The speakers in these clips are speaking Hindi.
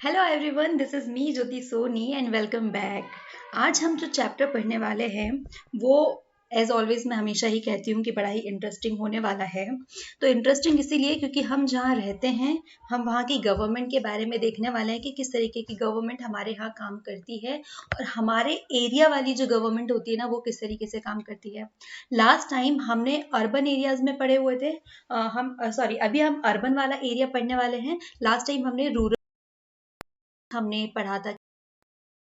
Hello everyone, this is me Jyoti Soni and welcome back. आज हम जो चैप्टर पढ़ने वाले हैं वो एज ऑलवेज मैं हमेशा ही कहती हूँ कि बड़ा ही इंटरेस्टिंग होने वाला है। तो इंटरेस्टिंग इसीलिए क्योंकि हम जहाँ रहते हैं हम वहाँ की गवर्नमेंट के बारे में देखने वाले हैं कि किस तरीके की गवर्नमेंट हमारे यहाँ काम करती है और हमारे एरिया वाली जो गवर्नमेंट होती है ना वो किस तरीके से काम करती है। लास्ट टाइम हमने अर्बन एरियाज में पढ़े हुए थे। अभी हम अर्बन वाला एरिया पढ़ने वाले हैं। लास्ट टाइम हमने पढ़ा था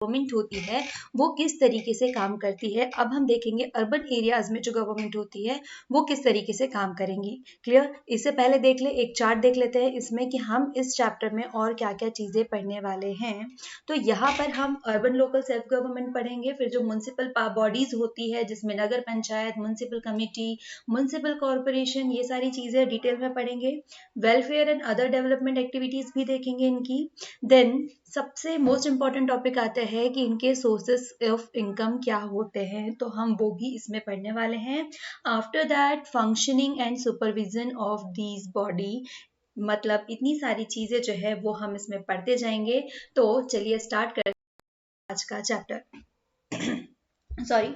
गवर्नमेंट होती है वो किस तरीके से काम करती है। अब हम देखेंगे अर्बन एरियाज में जो गवर्नमेंट होती है वो किस तरीके से काम करेंगी। क्लियर? इससे पहले देख ले, एक चार्ट देख लेते हैं इसमें कि हम इस चैप्टर में और क्या क्या चीजें पढ़ने वाले हैं। तो यहाँ पर हम अर्बन लोकल सेल्फ गवर्नमेंट पढ़ेंगे, फिर जो म्युनिसिपल बॉडीज होती है जिसमें Nagar panchayat, municipal committee, municipal corporation, ये सारी चीजें डिटेल में पढ़ेंगे। Welfare and other development activities भी देखेंगे इनकी। देन सबसे मोस्ट इम्पॉर्टेंट टॉपिक आता है कि इनके सोर्सेस ऑफ इनकम क्या होते हैं, तो हम वो भी इसमें पढ़ने वाले हैं। After that functioning and supervision of these body, मतलब इतनी सारी चीजें जो है वो हम इसमें पढ़ते जाएंगे। तो चलिए स्टार्ट करते हैं आज का चैप्टर। सॉरी,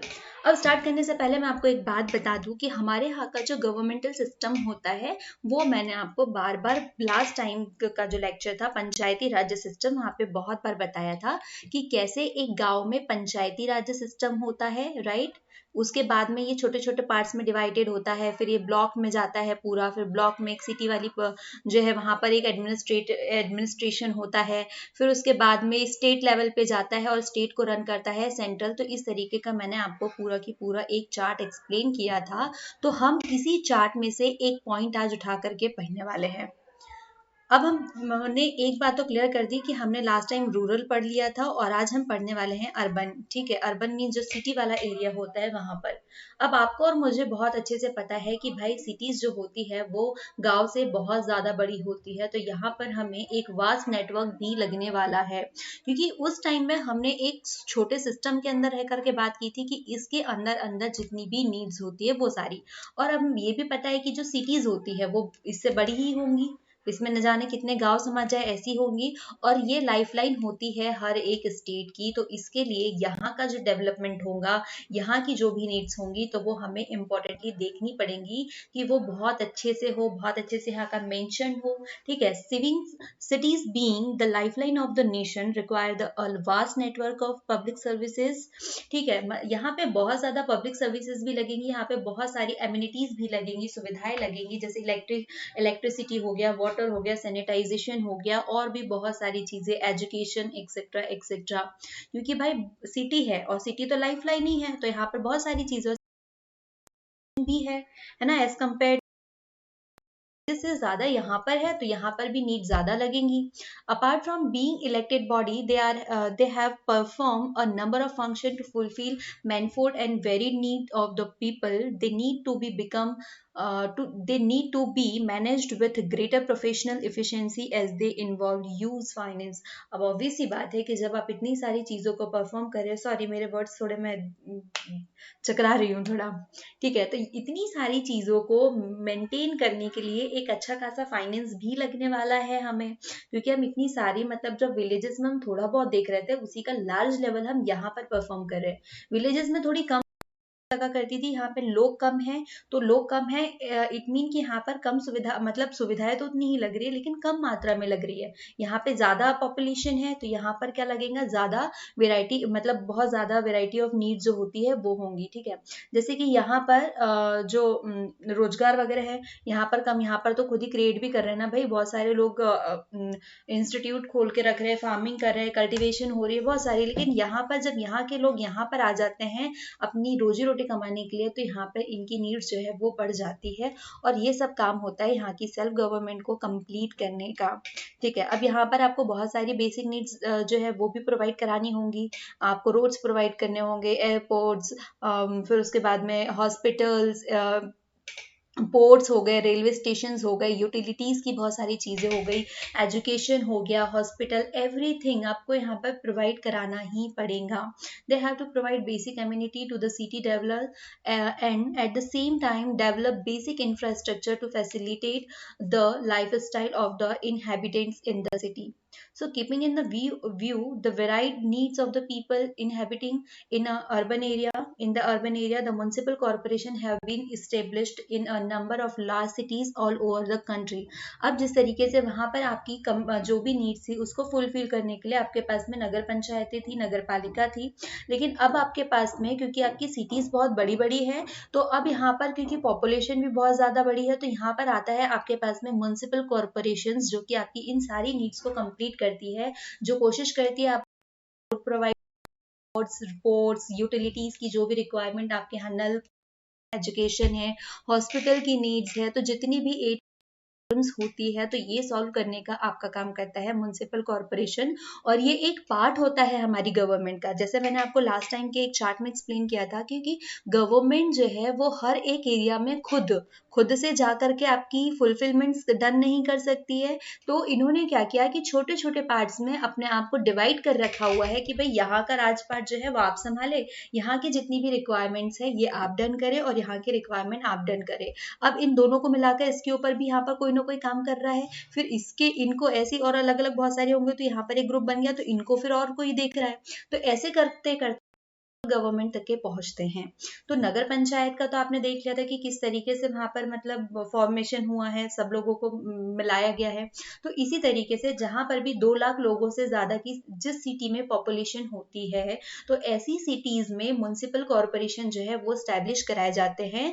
अब स्टार्ट करने से पहले मैं आपको एक बात बता दूं कि हमारे यहाँ का जो गवर्नमेंटल सिस्टम होता है वो मैंने आपको बार बार लास्ट टाइम का जो लेक्चर था पंचायती राज्य सिस्टम, वहाँ पे बहुत बार बताया था कि कैसे एक गांव में पंचायती राज्य सिस्टम होता है, राइट। उसके बाद में ये छोटे छोटे पार्ट्स में डिवाइडेड होता है, फिर ये ब्लॉक में जाता है पूरा, फिर ब्लॉक में एक सिटी वाली जो है वहाँ पर एक एडमिनिस्ट्रेशन होता है, फिर उसके बाद में स्टेट लेवल पे जाता है और स्टेट को रन करता है सेंट्रल। तो इस तरीके का मैंने आपको पूरा की पूरा एक चार्ट एक्सप्लेन किया था। तो हम इसी चार्ट में से एक पॉइंट आज उठा करके पढ़ने वाले हैं। अब हमने एक बात तो क्लियर कर दी कि हमने लास्ट टाइम रूरल पढ़ लिया था और आज हम पढ़ने वाले हैं अर्बन। ठीक है, अर्बन मीन जो सिटी वाला एरिया होता है वहां पर। अब आपको और मुझे बहुत अच्छे से पता है कि भाई सिटीज जो होती है वो गांव से बहुत ज्यादा बड़ी होती है, तो यहाँ पर हमें एक वास्ट नेटवर्क भी लगने वाला है, क्योंकि उस टाइम में हमने एक छोटे सिस्टम के अंदर रह करके बात की थी कि इसके अंदर अंदर जितनी भी नीड्स होती है वो सारी, और अब ये भी पता है कि जो सिटीज होती है वो इससे बड़ी ही होंगी, इसमें न जाने कितने गांव समा जाए ऐसी होंगी, और ये लाइफलाइन होती है हर एक स्टेट की। तो इसके लिए यहाँ का जो डेवलपमेंट होगा, यहाँ की जो भी नीड्स होंगी, तो वो हमें इम्पोर्टेंटली देखनी पड़ेंगी कि वो बहुत अच्छे से हो, बहुत अच्छे से यहाँ का मेंशन हो। ठीक है, सिविंग cities being the lifeline of the nation require the a vast network of public services। ठीक है, यहाँ पे बहुत ज्यादा पब्लिक सर्विसेज भी लगेंगी, यहाँ पे बहुत सारी एमिनिटीज भी लगेंगी, सुविधाएं लगेंगी, जैसे इलेक्ट्रिसिटी हो गया, वाटर हो गया, सैनिटाइजेशन हो गया, और भी बहुत सारी चीजें, एजुकेशन एक्सेट्रा एक्सेट्रा। क्योंकि भाई सिटी है और सिटी तो लाइफ लाइन ही है, तो यहाँ पर बहुत सारी चीजें भी है ना, एज कम्पेयर से ज्यादा यहाँ पर है, तो यहाँ पर भी नीड ज्यादा लगेंगी। Apart from being elected body, they have perform a number of function to fulfil manifold and varied need of the people. They need to be become they need to be managed with greater professional efficiency as they involve use finance। अब ऑब्वियस सी बात है कि जब आप इतनी सारी चीजों को परफॉर्म कर रहे हो, सॉरी मेरे वर्ड्स थोड़े मैं चकरा रही हूँ थोड़ा। ठीक है, तो इतनी सारी चीजों को मेंटेन करने के लिए एक अच्छा खासा फाइनेंस भी लगने वाला है हमें, क्योंकि हम इतनी सारी, मतलब जब विलेजेस में हम थोड़ा बहुत देख रहे थे उसी का लार्ज लेवल हम यहाँ पर परफॉर्म कर रहे हैं। विलेजेस में थोड़ी कम लगा करती थी, यहाँ पे लोग कम है, तो लोग कम है, इट मीन कि यहाँ पर कम सुविधा, मतलब सुविधाएं तो उतनी ही लग रही है लेकिन कम मात्रा में लग रही है। यहाँ पे ज्यादा पॉपुलेशन है तो यहाँ पर क्या लगेगा, ज्यादा वेराइटी, मतलब बहुत ज्यादा वेराइटी ऑफ नीड्स जो होती है वो होंगी। ठीक है, जैसे कि यहाँ पर जो रोजगार वगैरह है यहाँ पर कम, यहाँ पर तो खुद ही क्रिएट भी कर रहे हैं ना भाई, बहुत सारे लोग इंस्टीट्यूट खोल के रख रहे हैं, फार्मिंग कर रहे हैं, कल्टीवेशन हो रही है बहुत सारी। लेकिन यहाँ पर जब यहाँ के लोग यहाँ पर आ जाते हैं अपनी रोजी रोटी कमाने के लिए, तो यहाँ पे इनकी नीड्स जो है वो बढ़ जाती है, और ये सब काम होता है यहाँ की सेल्फ गवर्नमेंट को कंप्लीट करने का। ठीक है, अब यहाँ पर आपको बहुत सारी बेसिक नीड्स जो है वो भी प्रोवाइड करानी होंगी, आपको रोड्स प्रोवाइड करने होंगे, एयरपोर्ट्स, फिर उसके बाद में हॉस्पिटल्स, पोर्ट्स हो गए, रेलवे स्टेशंस हो गए, यूटिलिटीज़ की बहुत सारी चीज़ें हो गई, एजुकेशन हो गया, हॉस्पिटल, एवरीथिंग आपको यहाँ पर प्रोवाइड कराना ही पड़ेगा। They have to provide basic amenity to the city develop and at the same time develop basic infrastructure to facilitate the life style of the inhabitants in the city. So keeping in the view the varied needs of the people inhabiting in a urban area, in the urban area the municipal corporation have been established in a number of large cities all over the country. अब जिस तरीके से वहां पर आपकी जो भी नीड्स थी उसको फुलफिल करने के लिए आपके पास में नगर पंचायतें थी, नगर पालिका थी, लेकिन अब आपके पास में क्योंकि आपकी सिटीज बहुत बड़ी बड़ी है तो अब यहाँ पर क्योंकि पॉपुलेशन भी बहुत ज्यादा बड़ी है तो यहाँ पर आता है आपके पास में म्युनिसिपल कॉरपोरेशंस जो कि आपकी इन सारी नीड्स को कंप्लीट करती है, जो कोशिश करती है आप प्रोवाइड रिपोर्ट्स, यूटिलिटीज की जो भी रिक्वायरमेंट आपके यहाँ, नल, एजुकेशन है, हॉस्पिटल की नीड्स है, तो जितनी भी होती है तो ये सॉल्व करने का आपका काम करता है म्युनिसिपल कॉरपोरेशन। और ये एक पार्ट होता है हमारी गवर्नमेंट का, जैसे मैंने आपको लास्ट टाइम के एक चार्ट में एक्सप्लेन किया था, क्योंकि गवर्नमेंट जो है वो हर एक एरिया में खुद से जा करके आपकी फुलफिलमेंट डन नहीं कर सकती है। तो इन्होंने क्या किया कि छोटे छोटे पार्ट्स में अपने आप को डिवाइड कर रखा हुआ है कि भाई यहाँ का राज पार्ट जो है वो आप संभाले, यहाँ की जितनी भी रिक्वायरमेंट्स है ये आप डन करें और यहाँ की रिक्वायरमेंट आप डन करें। अब इन दोनों को मिलाकर इसके ऊपर भी यहाँ पर कोई ना कोई काम कर रहा है, फिर इसके इनको ऐसी और अलग अलग बहुत सारे होंगे तो यहाँ पर एक ग्रुप बन गया तो इनको फिर और कोई देख रहा है, तो ऐसे करते करते गवर्नमेंट तक के पहुंचते हैं। तो नगर पंचायत का तो आपने देख लिया था कि किस तरीके से वहां पर मतलब फॉर्मेशन हुआ है, सब लोगों को मिलाया गया है। तो इसी तरीके से जहां पर भी 2 लाख लोगों से ज्यादा की जिस सिटी में पॉपुलेशन होती है तो ऐसी सिटीज में म्युनिसिपल कॉरपोरेशन जो है वो स्टैब्लिश कराए जाते हैं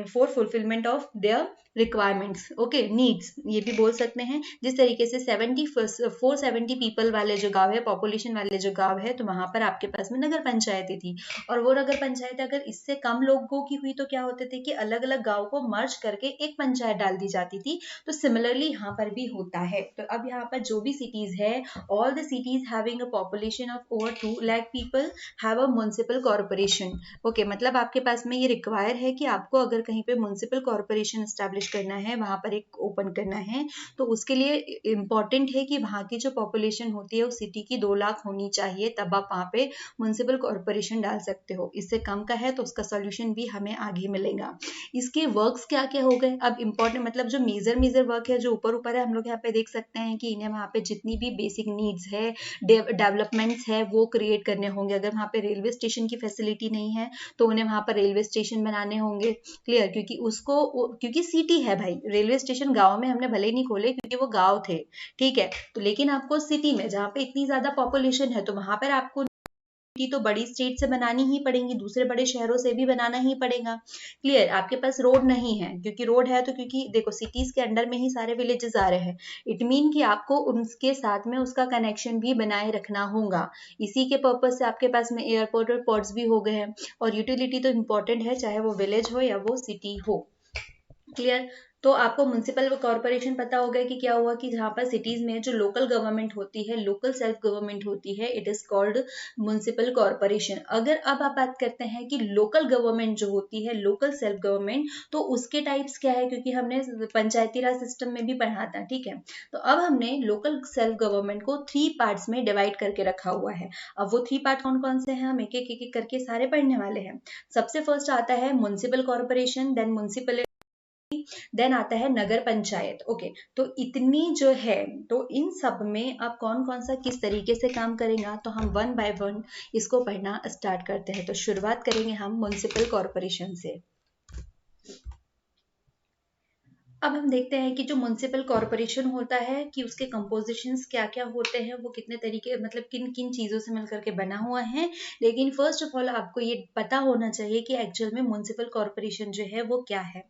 for fulfilment of their requirements, okay, needs ये भी बोल सकते हैं। जिस तरीके से 470 पीपल वाले जो गांव है, पॉपुलेशन वाले जो गांव है, तो वहां पर आपके पास में नगर पंचायतें थी, और वो नगर पंचायत अगर इससे कम लोगों की हुई तो क्या होते थे कि अलग अलग गांव को मर्ज करके एक पंचायत डाल दी जाती थी। तो सिमिलरली यहाँ पर भी होता है। तो अब यहाँ पर जो भी सिटीज है, all the cities having a population of over 2 lakh people have a municipal corporation, okay, मतलब आपके पास में ये रिक्वायर है कि आपको अगर कहीं पे म्युनिसिपल कॉर्पोरेशन एस्टैब्लिश करना है, वहां पर एक ओपन करना है, तो उसके लिए इंपॉर्टेंट है कि वहां की जो पॉपुलेशन होती है उस सिटी की 2 लाख होनी चाहिए, तब आप वहां पे म्युनिसिपल कॉर्पोरेशन डाल सकते हो। इससे कम का है तो उसका सोल्यूशन भी हमें आगे मिलेगा। इसके वर्क्स क्या क्या हो गए, अब इंपॉर्टेंट मतलब जो मेजर वर्क है जो ऊपर है, हम लोग यहाँ पे देख सकते हैं कि इन्हें वहां पे जितनी भी बेसिक नीड्स है, डेवलपमेंट्स है वो क्रिएट करने होंगे। अगर वहां पे रेलवे स्टेशन की फैसिलिटी नहीं है तो उन्हें वहां पर रेलवे स्टेशन बनाने होंगे, क्लियर, क्योंकि सिटी है भाई, रेलवे स्टेशन गांव में हमने भले ही नहीं खोले क्योंकि वो गांव थे, ठीक है, तो लेकिन आपको सिटी में जहाँ पे इतनी ज्यादा पॉपुलेशन है तो वहां पर आपको तो बड़ी स्टेट से बनानी ही पड़ेंगी, दूसरे बड़े शहरों से भी बनाना ही पड़ेगा, क्लियर। आपके पास रोड नहीं है, क्योंकि रोड है तो क्योंकि देखो सिटीज के अंडर में ही सारे विलेजेस आ रहे हैं, इट मीन कि आपको उनके साथ में उसका कनेक्शन भी बनाए रखना होगा। इसी के पर्पज से आपके पास में एयरपोर्ट और पोर्ट्स भी हो गए हैं, और यूटिलिटी तो इंपॉर्टेंट है चाहे वो विलेज हो या वो सिटी हो, क्लियर। तो आपको म्युनिसिपल कॉर्पोरेशन पता होगा कि क्या हुआ कि जहां पर सिटीज में जो लोकल गवर्नमेंट होती है, लोकल सेल्फ गवर्नमेंट होती है, it is called municipal corporation. अगर अब आप बात करते हैं कि लोकल गवर्नमेंट जो होती है, लोकल सेल्फ गवर्नमेंट, तो उसके टाइप्स क्या है, क्योंकि हमने पंचायती राज सिस्टम में भी पढ़ा था, ठीक है। तो अब हमने लोकल सेल्फ गवर्नमेंट को 3 पार्ट्स में डिवाइड करके रखा हुआ है। अब वो 3 पार्ट कौन कौन से हैं, हम एक एक करके सारे पढ़ने वाले हैं। सबसे फर्स्ट आता है municipal corporation, then municipal, then आता है नगर पंचायत, ओके। तो इतनी जो है, तो इन सब में अब कौन कौन सा किस तरीके से काम करेगा, तो हम 1 बाय 1 इसको पढ़ना स्टार्ट करते हैं। तो शुरुआत करेंगे हम म्युनिसिपल कॉर्पोरेशन से। अब हम देखते हैं कि जो म्युनिसिपल कॉर्पोरेशन होता है कि उसके कंपोजिशंस क्या क्या होते हैं, वो कितने तरीके मतलब किन किन चीज़ों से मिलकर के बना हुआ है। लेकिन फर्स्ट ऑफ ऑल आपको ये पता होना चाहिए कि एक्चुअल में म्युनिसिपल कॉर्पोरेशन जो है वो क्या है।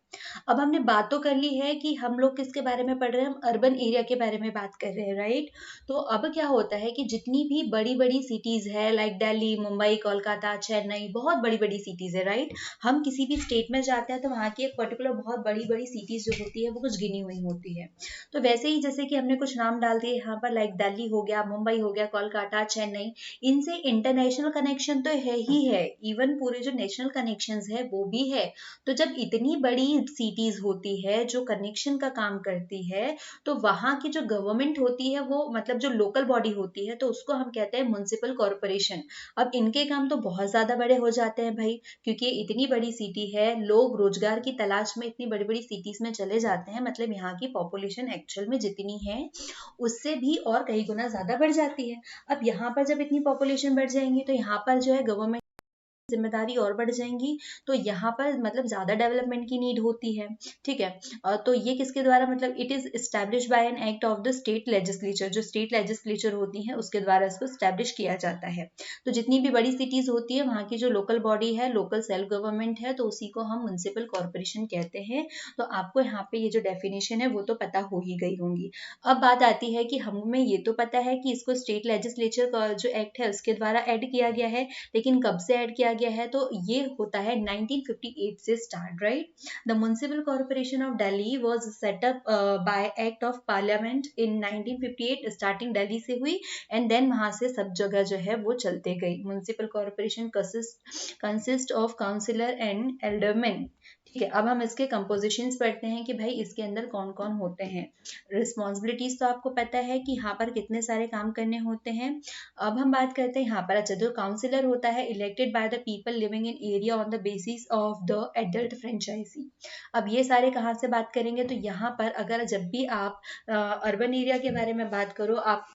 अब हमने बात तो कर ली है कि हम लोग किसके बारे में पढ़ रहे हैं, हम अर्बन एरिया के बारे में बात कर रहे हैं, राइट। तो अब क्या होता है कि जितनी भी बड़ी बड़ी सिटीज़ है, लाइक दिल्ली, मुंबई, कोलकाता, चेन्नई, बहुत बड़ी बड़ी सिटीज़ है, राइट। हम किसी भी स्टेट में जाते हैं तो वहाँ की एक पर्टिकुलर बहुत बड़ी बड़ी सिटीज़ जो होती है है वो कुछ गिनी हुई होती है। तो वैसे ही जैसे कि हमने कुछ नाम डाल दिए यहाँ पर, लाइक दिल्ली हो गया, मुंबई हो गया, कोलकाता, चेन्नई, इनसे इंटरनेशनल कनेक्शन तो है ही है, इवन पूरे जो नेशनल कनेक्शंस है वो भी है। तो जब इतनी बड़ी सिटीज होती है जो कनेक्शन का काम करती है, तो वहां की जो गवर्नमेंट होती है वो मतलब जो लोकल बॉडी होती है तो उसको हम कहते हैं म्युनिसिपल कॉरपोरेशन। अब इनके काम तो बहुत ज्यादा बड़े हो जाते हैं भाई, क्योंकि इतनी बड़ी सिटी है, लोग रोजगार की तलाश में इतनी बड़ी बड़ी सिटीज में चले जाते हैं, मतलब यहाँ की पॉपुलेशन एक्चुअल में जितनी है उससे भी और कई गुना ज्यादा बढ़ जाती है। अब यहाँ पर जब इतनी पॉपुलेशन बढ़ जाएंगी तो यहाँ पर जो है गवर्नमेंट जिम्मेदारी और बढ़ जाएंगी, तो यहाँ पर मतलब ज्यादा डेवलपमेंट की नीड होती है। ठीक है, तो ये किसके द्वारा, मतलब it is establish bye an act of the state legislature, जो स्टेट लेजिस्लेचर होती है उसके द्वारा इसको स्टैब्लिश किया जाता है। तो जितनी भी बड़ी सिटीज होती है वहाँ की जो लोकल बॉडी है, लोकल सेल्फ गवर्नमेंट है, तो उसी को हम म्युनिसिपल कॉर्पोरेशन कहते हैं। तो आपको यहाँ पे ये जो डेफिनेशन है वो तो पता हो ही गई होंगी। अब बात आती है कि हमें ये तो पता है कि इसको स्टेट लेजिस्लेचर का जो एक्ट है उसके द्वारा ऐड किया गया है, लेकिन कब से ऐड किया गया है, तो ये होता है 1958 से start, right. The municipal corporation of Delhi was set up by act of parliament in 1958, starting Delhi से हुई एंड देन वहां से सब जगह जो है वो चलते गई। Municipal corporation consist of councillor and alderman. ठीक है, अब हम इसके कंपोजिशंस पढ़ते हैं कि भाई इसके अंदर कौन कौन होते हैं। रिस्पॉन्सिबिलिटीज तो आपको पता है कि यहाँ पर कितने सारे काम करने होते हैं। अब हम बात करते हैं यहाँ पर, अच्छा जो काउंसिलर होता है elected by the people living in area on the basis of the adult franchise. अब ये सारे कहाँ से बात करेंगे, तो यहाँ पर अगर जब भी आप अर्बन एरिया के बारे में बात करो, आप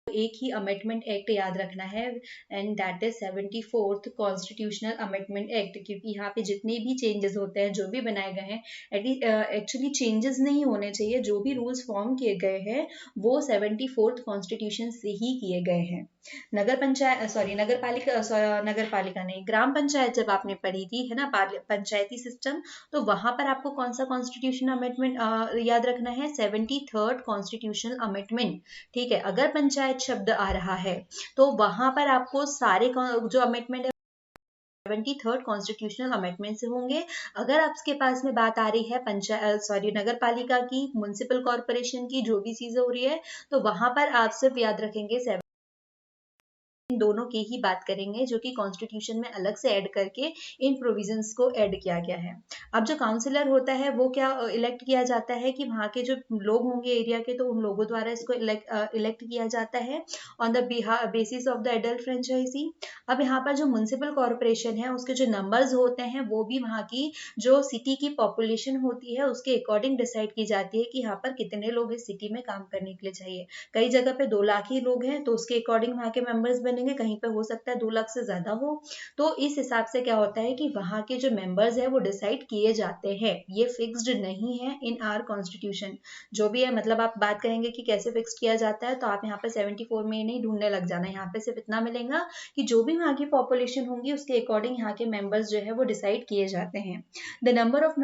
एक ही अमेंडमेंट एक्ट याद रखना है and that is 74th constitutional amendment act, क्योंकि यहाँ पे जितने भी चेंजेस होते हैं जो भी बनाए गए हैं, एक्चुअली चेंजेस नहीं होने चाहिए, जो भी रूल्स फॉर्म किए गए हैं वो 74th कॉन्स्टिट्यूशन से ही किए गए हैं। नगर पंचायत नगर पालिका नहीं, ग्राम पंचायत जब आपने पढ़ी थी है ना, पंचायती सिस्टम, तो वहां पर आपको कौन सा कॉन्स्टिट्यूशन अमेंडमेंट याद रखना है, 73rd कॉन्स्टिट्यूशनल अमेंडमेंट। ठीक है, अगर पंचायत शब्द आ रहा है तो वहां पर आपको सारे जो अमेंडमेंट है 73rd कॉन्स्टिट्यूशनल अमेंडमेंट से होंगे। अगर आपके पास में बात आ रही है नगर पालिका की, म्युनिसिपल कॉर्पोरेशन की, जो भी चीजें हो रही है, तो वहां पर आप सिर्फ याद रखेंगे दोनों की ही बात करेंगे, जो कि कॉन्स्टिट्यूशन में अलग से ऐड करके इन प्रोविजंस को ऐड किया गया है। अब जो काउंसिलर होता है वो क्या इलेक्ट किया जाता है कि वहाँ के जो लोग होंगे एरिया के, तो उन लोगों द्वारा इसको इलेक्ट किया जाता है on the basis of the adult franchise. अब यहाँ पर जो म्युनिसिपल कॉर्पोरेशन है उसके जो नंबर्स होते हैं वो भी वहाँ की जो सिटी की पॉपुलेशन होती है उसके अकॉर्डिंग डिसाइड की जाती है कि यहाँ पर कितने लोग इस सिटी में काम करने के लिए चाहिए। कई जगह पे 2 लाख ही लोग हैं तो उसके अकॉर्डिंग वहाँ के मेंबर्स बनेंगे, कहीं पे हो सकता है 2 लाख से ज्यादा हो। तो इस हिसाब से क्या होता है कि वहां के जो मेंबर्स है वो डिसाइड किए जाते हैं, ये फिक्स्ड नहीं है इन आवर कॉन्स्टिट्यूशन। जो भी है, मतलब आप बात करेंगे कि कैसे फिक्स किया जाता है, तो आप यहाँ पे 74 में नहीं ढूंढने लग जाना, यहाँ पे सिर्फ इतना मिलेगा कि जो भी वहाँ की पॉपुलेशन होगी उसके अकॉर्डिंग यहाँ के मेंबर्स जो है वो डिसाइड किए जाते हैं। The number of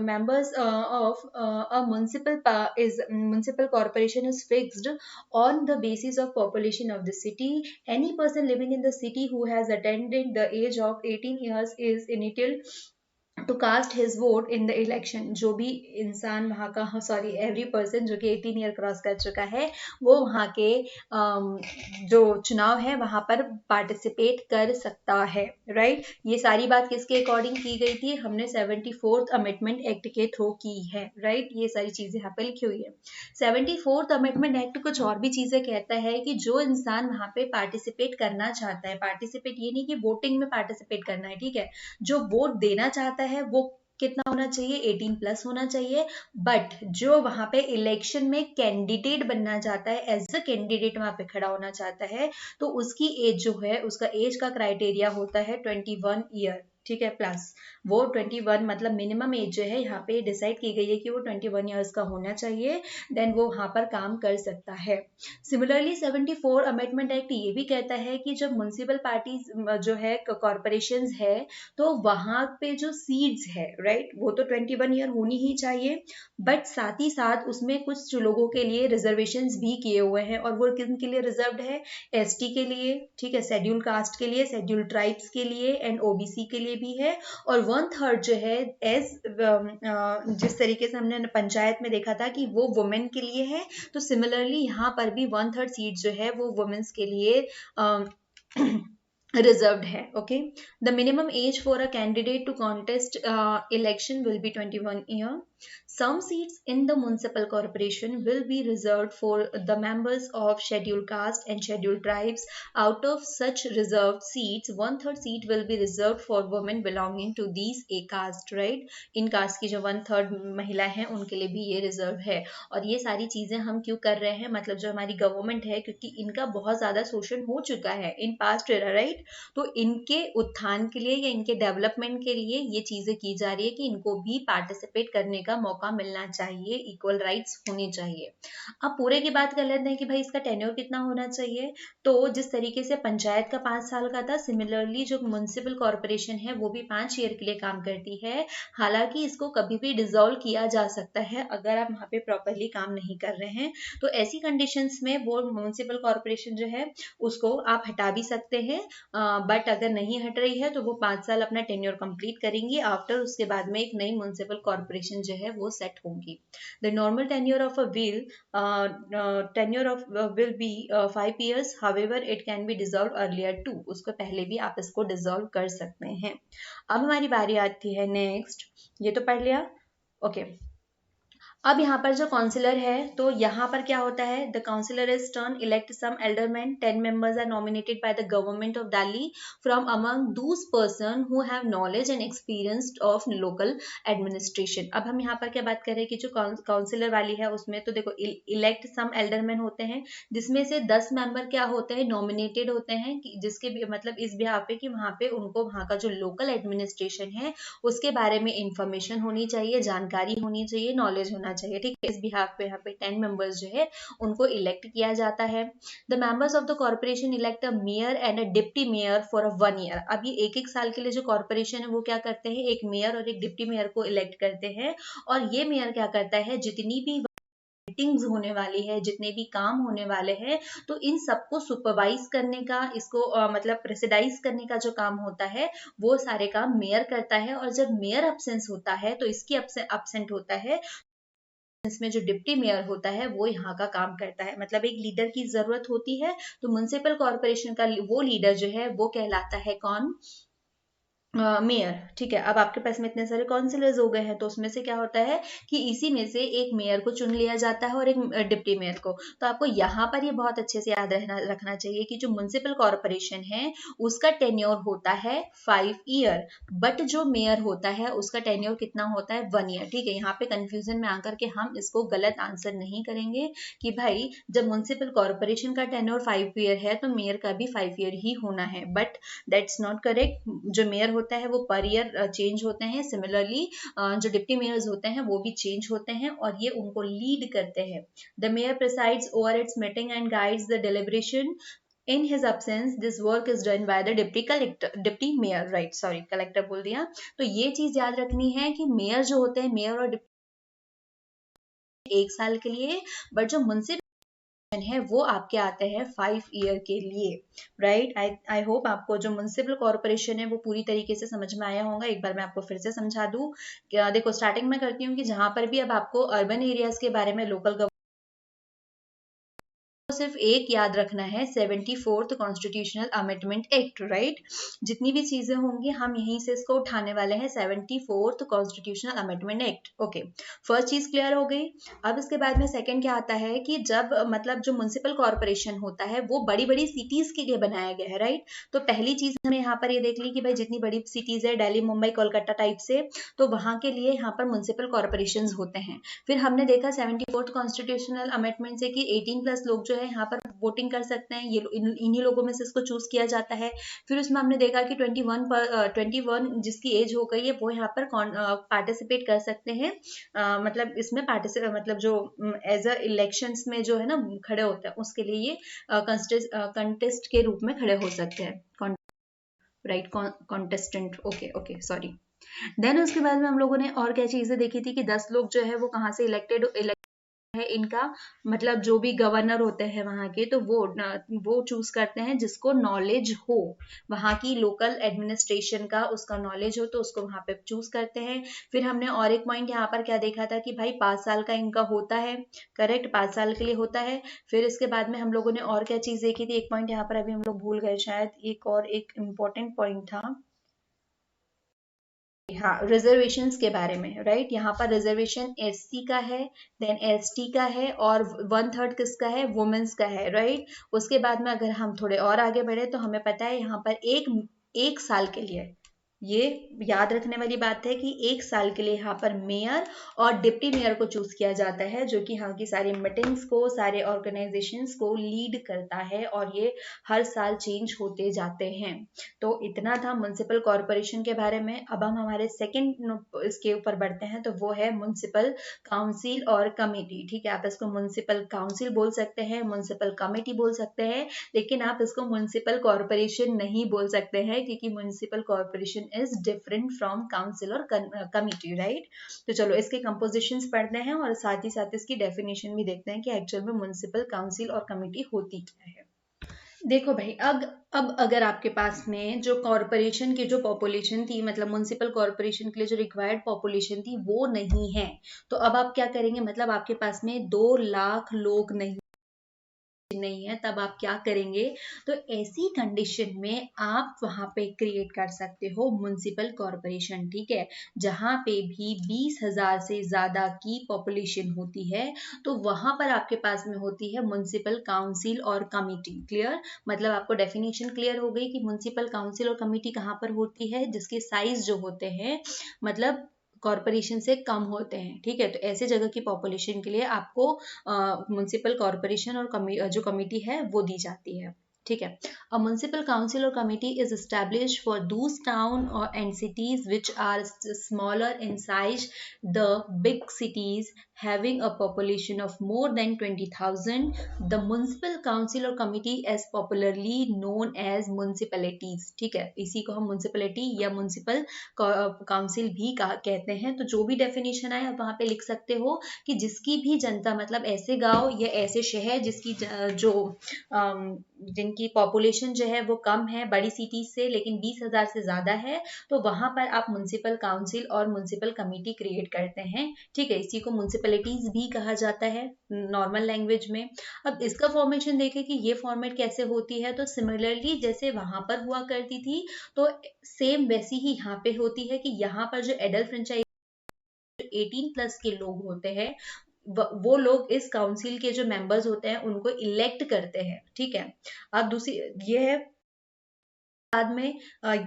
members of a municipal corporation is fixed on the basis of population of the city. Any person living in the city who has attained the age of 18 years is entitled to cast his vote in the election. जो भी इंसान वहाँ का, एवरी पर्सन जो कि 18 ईयर क्रॉस कर चुका है वो वहाँ के जो चुनाव है वहाँ पर पार्टिसिपेट कर सकता है, राइट। ये सारी बात किसके अकॉर्डिंग की गई थी, हमने 74th अमेंडमेंट एक्ट के थ्रू की है, राइट। ये सारी चीजें यहाँ पे लिखी हुई है। 74th अमेंडमेंट एक्ट कुछ और भी चीजें कहता है कि जो इंसान वहाँ पे पार्टिसिपेट करना चाहता है, पार्टिसिपेट ये नहीं कि वोटिंग में पार्टिसिपेट करना है, ठीक है, जो वोट देना चाहता है वो कितना होना चाहिए, 18+ होना चाहिए। बट जो वहां पे इलेक्शन में कैंडिडेट बनना चाहता है, एज अ कैंडिडेट वहां पे खड़ा होना चाहता है, तो उसकी एज जो है, उसका एज का क्राइटेरिया होता है 21 ईयर, ठीक है, प्लस। वो 21 मतलब मिनिमम एज जो है यहाँ पे डिसाइड की गई है कि वो 21 ईयर्स का होना चाहिए, देन वो वहां पर काम कर सकता है। सिमिलरली 74 अमेंडमेंट एक्ट ये भी कहता है कि जब म्युनिसिपल पार्टीज जो है, कॉर्पोरेशन है, तो वहां पे जो सीट्स है, राइट, वो तो 21 ईयर होनी ही चाहिए, बट साथ ही साथ उसमें कुछ लोगों के लिए रिजर्वेशन भी किए हुए हैं, और वो किन के लिए रिजर्व है, ST के लिए, ठीक है, शेड्यूल कास्ट के लिए, शेड्यूल ट्राइब्स के लिए एंड OBC के लिए लिए भी है, और 1/3 जो है एज जिस तरीके से हमने पंचायत में देखा था कि वो वुमेन के लिए है, तो सिमिलरली यहाँ पर भी 1/3 सीट जो है वो वुमेन्स के लिए reserved है. Okay, the minimum age for a candidate to contest election will be 21 year. Some seats in the municipal corporation will be reserved for the members of scheduled caste and scheduled tribes. Out of such reserved seats, 1/3 seat will be reserved for women belonging to these a caste, right? इन कास्ट की जो 1/3 महिला हैं उनके लिए भी ये रिजर्व है. और ये सारी चीजें हम क्यों कर रहे हैं, मतलब जो हमारी गवर्नमेंट है, क्योंकि इनका बहुत ज्यादा शोषण हो चुका है इन पास्ट एरा, राइट? तो इनके उत्थान के लिए या इनके डेवलपमेंट के लिए ये चीजें की जा रही है कि इनको भी पार्टिसिपेट करने का मौका मिलना चाहिए, इक्वल राइट्स होने चाहिए. अब पूरे की बात कर लेते हैं कि भाई इसका टेन्योर कितना होना चाहिए. तो जिस तरीके से पंचायत का 5 साल का था, सिमिलरली जो म्युनिसिपल कॉर्पोरेशन है वो भी 5 ईयर के लिए काम करती है. हालांकि इसको कभी भी डिसॉल्व किया जा सकता है अगर आप वहाँ पे प्रॉपरली काम नहीं कर रहे हैं. तो ऐसी कंडीशंस में वो म्युनिसिपल कॉर्पोरेशन जो है उसको आप हटा भी सकते हैं. बट अगर नहीं हट रही है तो वो 5 साल अपना टेन्योर कंप्लीट करेंगी. आफ्टर उसके बाद में एक नई म्युनिसिपल कॉर्पोरेशन जो है वो सेट होगी. The normal tenure of a will be 5 years. However, it can be dissolved earlier too. उसको पहले भी आप इसको डिसॉल्व कर सकते हैं. अब हमारी बारी आती है नेक्स्ट. ये तो पढ़ लिया. ओके, अब यहाँ पर जो काउंसिलर है, तो यहाँ पर क्या होता है, the councillor is turn elect some alderman. 10 members are nominated by the government of Delhi from among those persons who have knowledge and experience of local administration. अब हम यहाँ पर क्या बात कर रहे हैं कि जो काउंसिलर वाली है उसमें तो देखो इलेक्ट सम एल्डरमैन होते हैं, जिसमें से 10 मेंबर क्या होते हैं, नॉमिनेटेड होते हैं, जिसके मतलब इस बिहाफ पे कि वहाँ पे उनको वहाँ का जो लोकल एडमिनिस्ट्रेशन है उसके बारे में इंफॉर्मेशन होनी चाहिए, जानकारी होनी चाहिए, नॉलेज होना चाहिए. ठीक है, इस बिहाफ पे यहाँ पे 10 मेंबर्स जो है उनको इलेक्ट किया जाता है. The members of the corporation elect a mayor and a deputy mayor for 1 year. अब ये एक साल के लिए जो कॉर्पोरेशन है वो क्या करते हैं, एक मेयर और एक डिप्टी मेयर को इलेक्ट करते हैं. और ये मेयर क्या करता है, जितनी भी मीटिंग्स होने वाली है, जितने भी काम होने वाले हैं, तो इन सबको सुपरवाइज करने का, इसको मतलब प्रेसिडाइज करने का जो काम होता है वो सारे काम मेयर करता है. और जब मेयर अब्सेंस होता है तो इसकी अब्सेंट होता है, इसमें जो डिप्टी मेयर होता है वो यहाँ का काम करता है. मतलब एक लीडर की जरूरत होती है, तो म्युनिसिपल कॉर्पोरेशन का वो लीडर जो है वो कहलाता है कौन, मेयर. ठीक है, अब आपके पास में इतने सारे काउंसिलर्स हो गए हैं, तो उसमें से क्या होता है कि इसी में से एक मेयर को चुन लिया जाता है और एक डिप्टी मेयर को. तो आपको यहाँ पर ये बहुत अच्छे से याद रखना चाहिए कि जो म्युनिसिपल कॉर्पोरेशन है उसका टेन्योर होता है 5 year, बट जो मेयर होता है उसका टेन्योर कितना होता है, 1 year. ठीक है, यहाँ पे कंफ्यूजन में आकर के हम इसको गलत आंसर नहीं करेंगे कि भाई जब म्युनिसिपल कॉर्पोरेशन का टेन्योर 5 year है तो मेयर का भी 5 year ही होना है, बट दैट्स नॉट करेक्ट. जो मेयर होता है वो पर ईयर चेंज होते हैं. सिमिलरली जो डिप्टी मेयर्स होते हैं वो भी चेंज होते हैं और ये उनको लीड करते हैं. The mayor presides over it's meeting and guides the deliberation. In his absence, this work is done by the deputy mayor, right? Sorry, collector बोल दिया. तो ये चीज याद रखनी है कि मेयर जो होते हैं, मेयर और डिप्टी 1 साल के लिए, बट जो म्युनिसिपल है वो आपके आते हैं 5 year के लिए, राइट? आई होप आपको जो म्युनिसिपल कॉर्पोरेशन है वो पूरी तरीके से समझ में आया होगा. एक बार मैं आपको फिर से समझा दूं. देखो, स्टार्टिंग में करती हूँ कि जहां पर भी अब आपको अर्बन एरियाज के बारे में लोकल सिर्फ एक याद रखना है, 74th constitutional amendment act, right? जितनी भी चीजें होंगी हम यहीं से इसको उठाने वाले हैं, 74th constitutional amendment act. Okay, first चीज क्लियर हो गई. अब इसके बाद में सेकंड क्या आता है कि जब मतलब जो म्युनिसिपल कॉर्पोरेशन होता है वो बड़ी बड़ी सिटीज के लिए बनाया गया है, राइट? तो पहली चीज हमने यहाँ पर ये देख ली कि भाई जितनी बड़ी सिटीज है, दिल्ली, मुंबई, कोलकाता टाइप से, तो वहां के लिए यहाँ पर म्युनिसिपल कॉर्पोरेशन होते हैं. फिर हमने देखा 74th कॉन्स्टिट्यूशनल अमेंडमेंट से कि 18+ लोग जो है यहाँ पर वोटिंग कर सकते हैं. ये इन्हीं लोगों में से इसको चूज किया जाता है. फिर उसमें हमने देखा कि 21 जिसकी एज हो गई है वो यहाँ पर पार्टिसिपेट कर सकते हैं. मतलब इसमें पार्टिसिपेट मतलब जो एज अ इलेक्शंस में जो है ना खड़े होते हैं, उसके लिए ये कंटेस्ट के रूप में खड़े हो सकते हैं, right? Contestant. Okay, sorry. Then उसके बाद में हम लोगों ने और क्या चीजें देखी थी कि 10 लोग जो है वो कहाँ से इलेक्टेड है इनका, मतलब जो भी गवर्नर होते हैं वहाँ के, तो वो चूज करते हैं जिसको नॉलेज हो, वहाँ की लोकल एडमिनिस्ट्रेशन का उसका नॉलेज हो, तो उसको वहाँ पे चूज करते हैं। फिर हमने और एक पॉइंट यहाँ पर क्या देखा था कि भाई 5 साल का इनका होता है, करेक्ट, 5 साल के लिए होता है। फिर इसके बाद में हम लोगों ने और क्या चीज देखी थी, एक पॉइंट यहाँ पर अभी हम लोग भूल गए शायद, एक इम्पोर्टेंट पॉइंट था, हाँ, रिजर्वेशंस के बारे में, राइट। यहाँ पर रिजर्वेशन एससी का है, देन एसटी का है, और 1/3 किसका है, वुमेन्स का है, राइट। उसके बाद में अगर हम थोड़े और आगे बढ़े तो हमें पता है यहाँ पर एक साल के लिए, ये याद रखने वाली बात है कि 1 साल के लिए यहाँ पर मेयर और डिप्टी मेयर को चूज किया जाता है, जो कि यहाँ की सारी मीटिंग्स को, सारे ऑर्गेनाइजेशंस को लीड करता है, और ये हर साल चेंज होते जाते हैं। तो इतना था म्युनिसिपल कॉरपोरेशन के बारे में। अब हम हमारे सेकंड इसके ऊपर बढ़ते हैं, तो वो है म्युनिसिपल काउंसिल और कमेटी। ठीक है, आप इसको म्युनिसिपल काउंसिल बोल सकते हैं, म्युनिसिपल कमेटी बोल सकते हैं, लेकिन आप इसको म्युनिसिपल कॉरपोरेशन नहीं बोल सकते हैं, क्योंकि municipal corporation is different from council और कमेटी, राइट। तो चलो इसके कंपोजिशंस पढ़ते हैं और साथ ही साथ इसकी डेफिनेशन भी देखते हैं कि एक्चुअल में म्युनिसिपल काउंसिल और कमेटी होती क्या है। देखो भाई, अब अगर आपके पास में जो कॉरपोरेशन की जो पॉपुलेशन थी, मतलब म्युनिसिपल कॉरपोरेशन के लिए जो रिक्वायर्ड पॉपुलेशन थी वो नहीं है, तो अब आप क्या करेंगे, मतलब आपके पास में 2 लाख लोग नहीं है, तब आप क्या करेंगे, तो ऐसी कंडीशन में आप वहां पे क्रिएट कर सकते हो म्युनिसिपल कॉरपोरेशन। ठीक है, जहां पे भी 20,000 से ज्यादा की पॉपुलेशन होती है, तो वहां पर आपके पास में होती है म्युनिसिपल काउंसिल और कमिटी। क्लियर, मतलब आपको डेफिनेशन क्लियर हो गई कि म्युनिसिपल काउंसिल और कमिटी कहाँ पर होती है, जिसके साइज जो होते हैं मतलब कॉरपोरेशन से कम होते हैं। ठीक है, तो ऐसे जगह की पॉपुलेशन के लिए आपको म्युनिसिपल कॉरपोरेशन और जो कमिटी है वो दी जाती है। ठीक है, अ म्युनिसिपल काउंसिल और committee is established for those town और and cities which are smaller in size the big cities having a population of more than 20,000. The municipal council or committee as popularly known as municipalities. ठीक है, इसी को हम म्युनिसिपैलिटी या म्युनिसिपल काउंसिल भी कहते हैं। तो जो भी डेफिनेशन आए आप वहां पे लिख सकते हो कि जिसकी भी जनता, मतलब ऐसे गांव या ऐसे शहर जिसकी जो जिनकी पॉपुलेशन जो है वो कम है बड़ी सिटीज से, लेकिन 20,000 से ज्यादा है, तो वहां पर आप म्युनिसिपल काउंसिल और म्युनिसिपल कमेटी क्रिएट करते हैं। ठीक है, इसी को म्युनिसिपैलिटीज भी कहा जाता है नॉर्मल लैंग्वेज में। अब इसका फॉर्मेशन देखें कि ये फॉर्मेट कैसे होती है, तो सिमिलरली जैसे वहां पर हुआ करती थी, तो सेम वैसी ही यहाँ पे होती है कि यहाँ पर जो एडल्ट फ्रेंचाइज 18+ के लोग होते हैं, वो लोग इस काउंसिल के जो मेंबर्स होते हैं उनको इलेक्ट करते हैं। ठीक है, अब दूसरी ये है, बाद में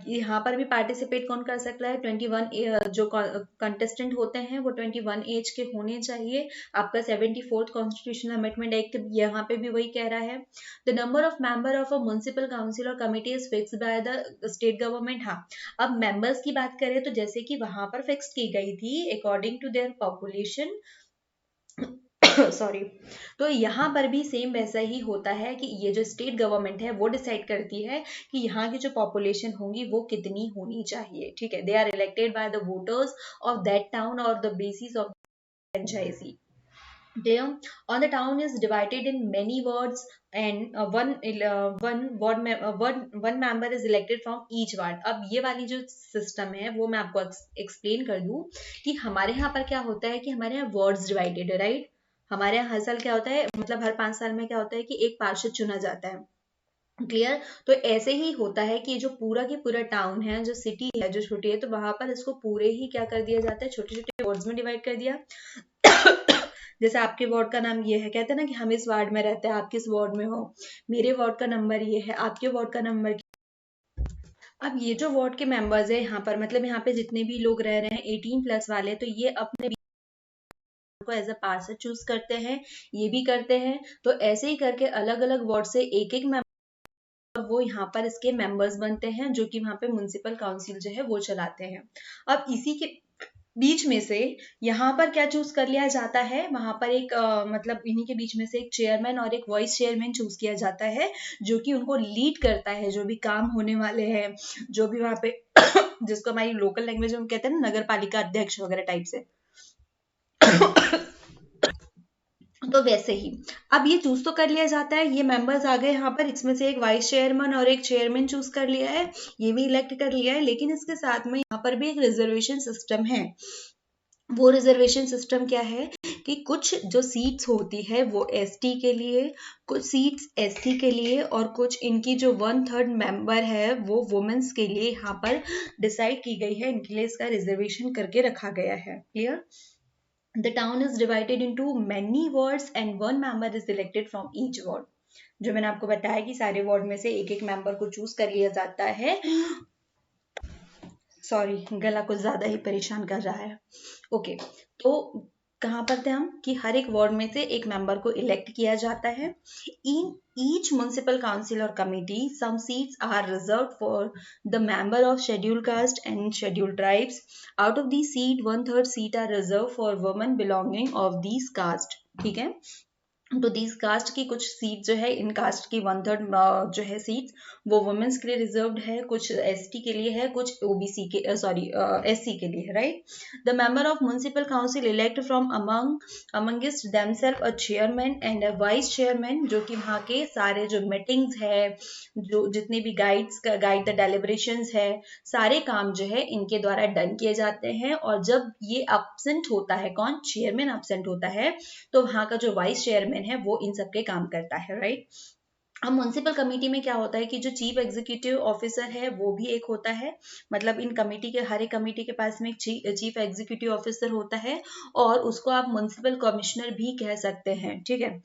यहाँ पर भी पार्टिसिपेट कौन कर सकता है, 21 जो कंटेस्टेंट होते हैं वो 21 एज के होने चाहिए। आपका 74th कॉन्स्टिट्यूशनल अमेंडमेंट एक्ट यहाँ पे भी वही कह रहा है। The number of member of a municipal council और committee is fixed by the state government. हाँ, अब मेंबर्स की बात करें तो जैसे कि वहां पर फिक्स की गई थी according to their population sorry, तो यहाँ पर भी सेम वैसा ही होता है कि ये जो स्टेट गवर्नमेंट है वो डिसाइड करती है कि यहाँ की जो पॉपुलेशन होगी वो कितनी होनी चाहिए। ठीक है, they are elected by the voters of that town और the basis of franchise. There, on the town is divided in many wards, and one member is elected from each ward. अब ये वाली जो सिस्टम है वो मैं आपको एक्सप्लेन कर दूं कि हमारे यहाँ पर क्या होता है कि हमारे यहाँ वार्ड्स डिवाइडेड है, राइट। हमारे यहाँ हर साल क्या होता है, मतलब हर 5 साल में क्या होता है कि एक पार्षद चुना जाता है। क्लियर, तो ऐसे ही होता है कि जो पूरा की पूरा टाउन है, जो सिटी है जो छोटी है, तो वहां पर इसको पूरे ही क्या कर दिया जाता है, छोटे छोटे वार्ड्स में डिवाइड कर दिया। जैसे आपके वार्ड का नाम ये है, कहते हैं ना कि हम इस वार्ड में रहते हैं, आप किस वार्ड में हो, मेरे वार्ड का नंबर ये है, आपके वार्ड का नंबर। अब ये जो वार्ड के मेंबर्स है यहाँ पर, मतलब यहाँ पे जितने भी लोग रह रहे हैं 18+ वाले, तो ये अपने को एज अ पार्षद चूज करते हैं, ये भी करते हैं। तो ऐसे ही करके अलग अलग वार्ड से एक एक मेंबर वो यहाँ पर इसके मेंबर्स बनते हैं, जो कि वहां पे म्युनिसिपल काउंसिल जो है वो चलाते हैं। अब इसी के बीच में से यहाँ पर क्या चूज कर लिया जाता है, वहां पर एक मतलब इन्हीं के बीच में से एक चेयरमैन और एक वाइस चेयरमैन चूज किया जाता है, जो कि उनको लीड करता है, जो भी काम होने वाले हैं, जो भी वहां पे जिसको हमारी लोकल लैंग्वेज में कहते हैं ना, नगर पालिका अध्यक्ष वगैरह टाइप से। तो वैसे ही अब ये चूज तो कर लिया जाता है, ये मेंबर्स आ गए यहाँ पर, इसमें से एक वाइस चेयरमैन और एक चेयरमैन चूज कर लिया है, ये भी इलेक्ट कर लिया है, लेकिन इसके साथ में यहाँ पर भी एक रिजर्वेशन सिस्टम है। वो रिजर्वेशन सिस्टम क्या है कि कुछ जो सीट्स होती है वो एसटी के लिए, कुछ सीट्स एससी के लिए, और कुछ इनकी जो 1/3 मेंबर है वो वुमेन्स के लिए यहाँ पर डिसाइड की गई है, इनके लिए इसका रिजर्वेशन करके रखा गया है। Clear? The town is divided into many wards and one member is elected from each ward. जो मैंने आपको बताया कि सारे वार्ड में से एक एक मेंबर को चूज कर लिया जाता है। सॉरी, गला कुछ ज्यादा ही परेशान कर रहा है। ओके, तो कहाँ पर थे हम कि हर एक वार्ड में से एक मेंबर को इलेक्ट किया जाता है। इन ईच म्युनिसिपल काउंसिल और committee some seats are reserved for the member of schedule caste and schedule tribes. Out of the seat 1/3 seat are reserved for women belonging of these caste. ठीक है, तो दीज कास्ट की कुछ सीट जो है, इन कास्ट की 1/3 जो है सीट्स वो वुमेन्स के लिए रिजर्व्ड है, कुछ एसटी के लिए है, कुछ ओबीसी के एससी के लिए है। Right? The member of municipal council elect from amongst themself a chairman and a vice chairman, जो कि वहाँ के सारे जो मीटिंग्स है, जो जितने भी गाइड द डेलिब्रेशंस है, सारे काम जो है इनके द्वारा डन किए जाते हैं। और जब ये एब्सेंट होता है, कौन? चेयरमैन एब्सेंट होता है, तो वहाँ का जो वाइस चेयरमैन है वो इन सब के काम करता है। राइट? अब म्युनिसिपल कमेटी में क्या होता है कि जो चीफ एग्जीक्यूटिव ऑफिसर है वो भी एक होता है, मतलब इन कमेटी के हर एक कमेटी के पास में एक चीफ एग्जीक्यूटिव ऑफिसर होता है, और उसको आप म्युनिसिपल कमिश्नर भी कह सकते हैं। ठीक है,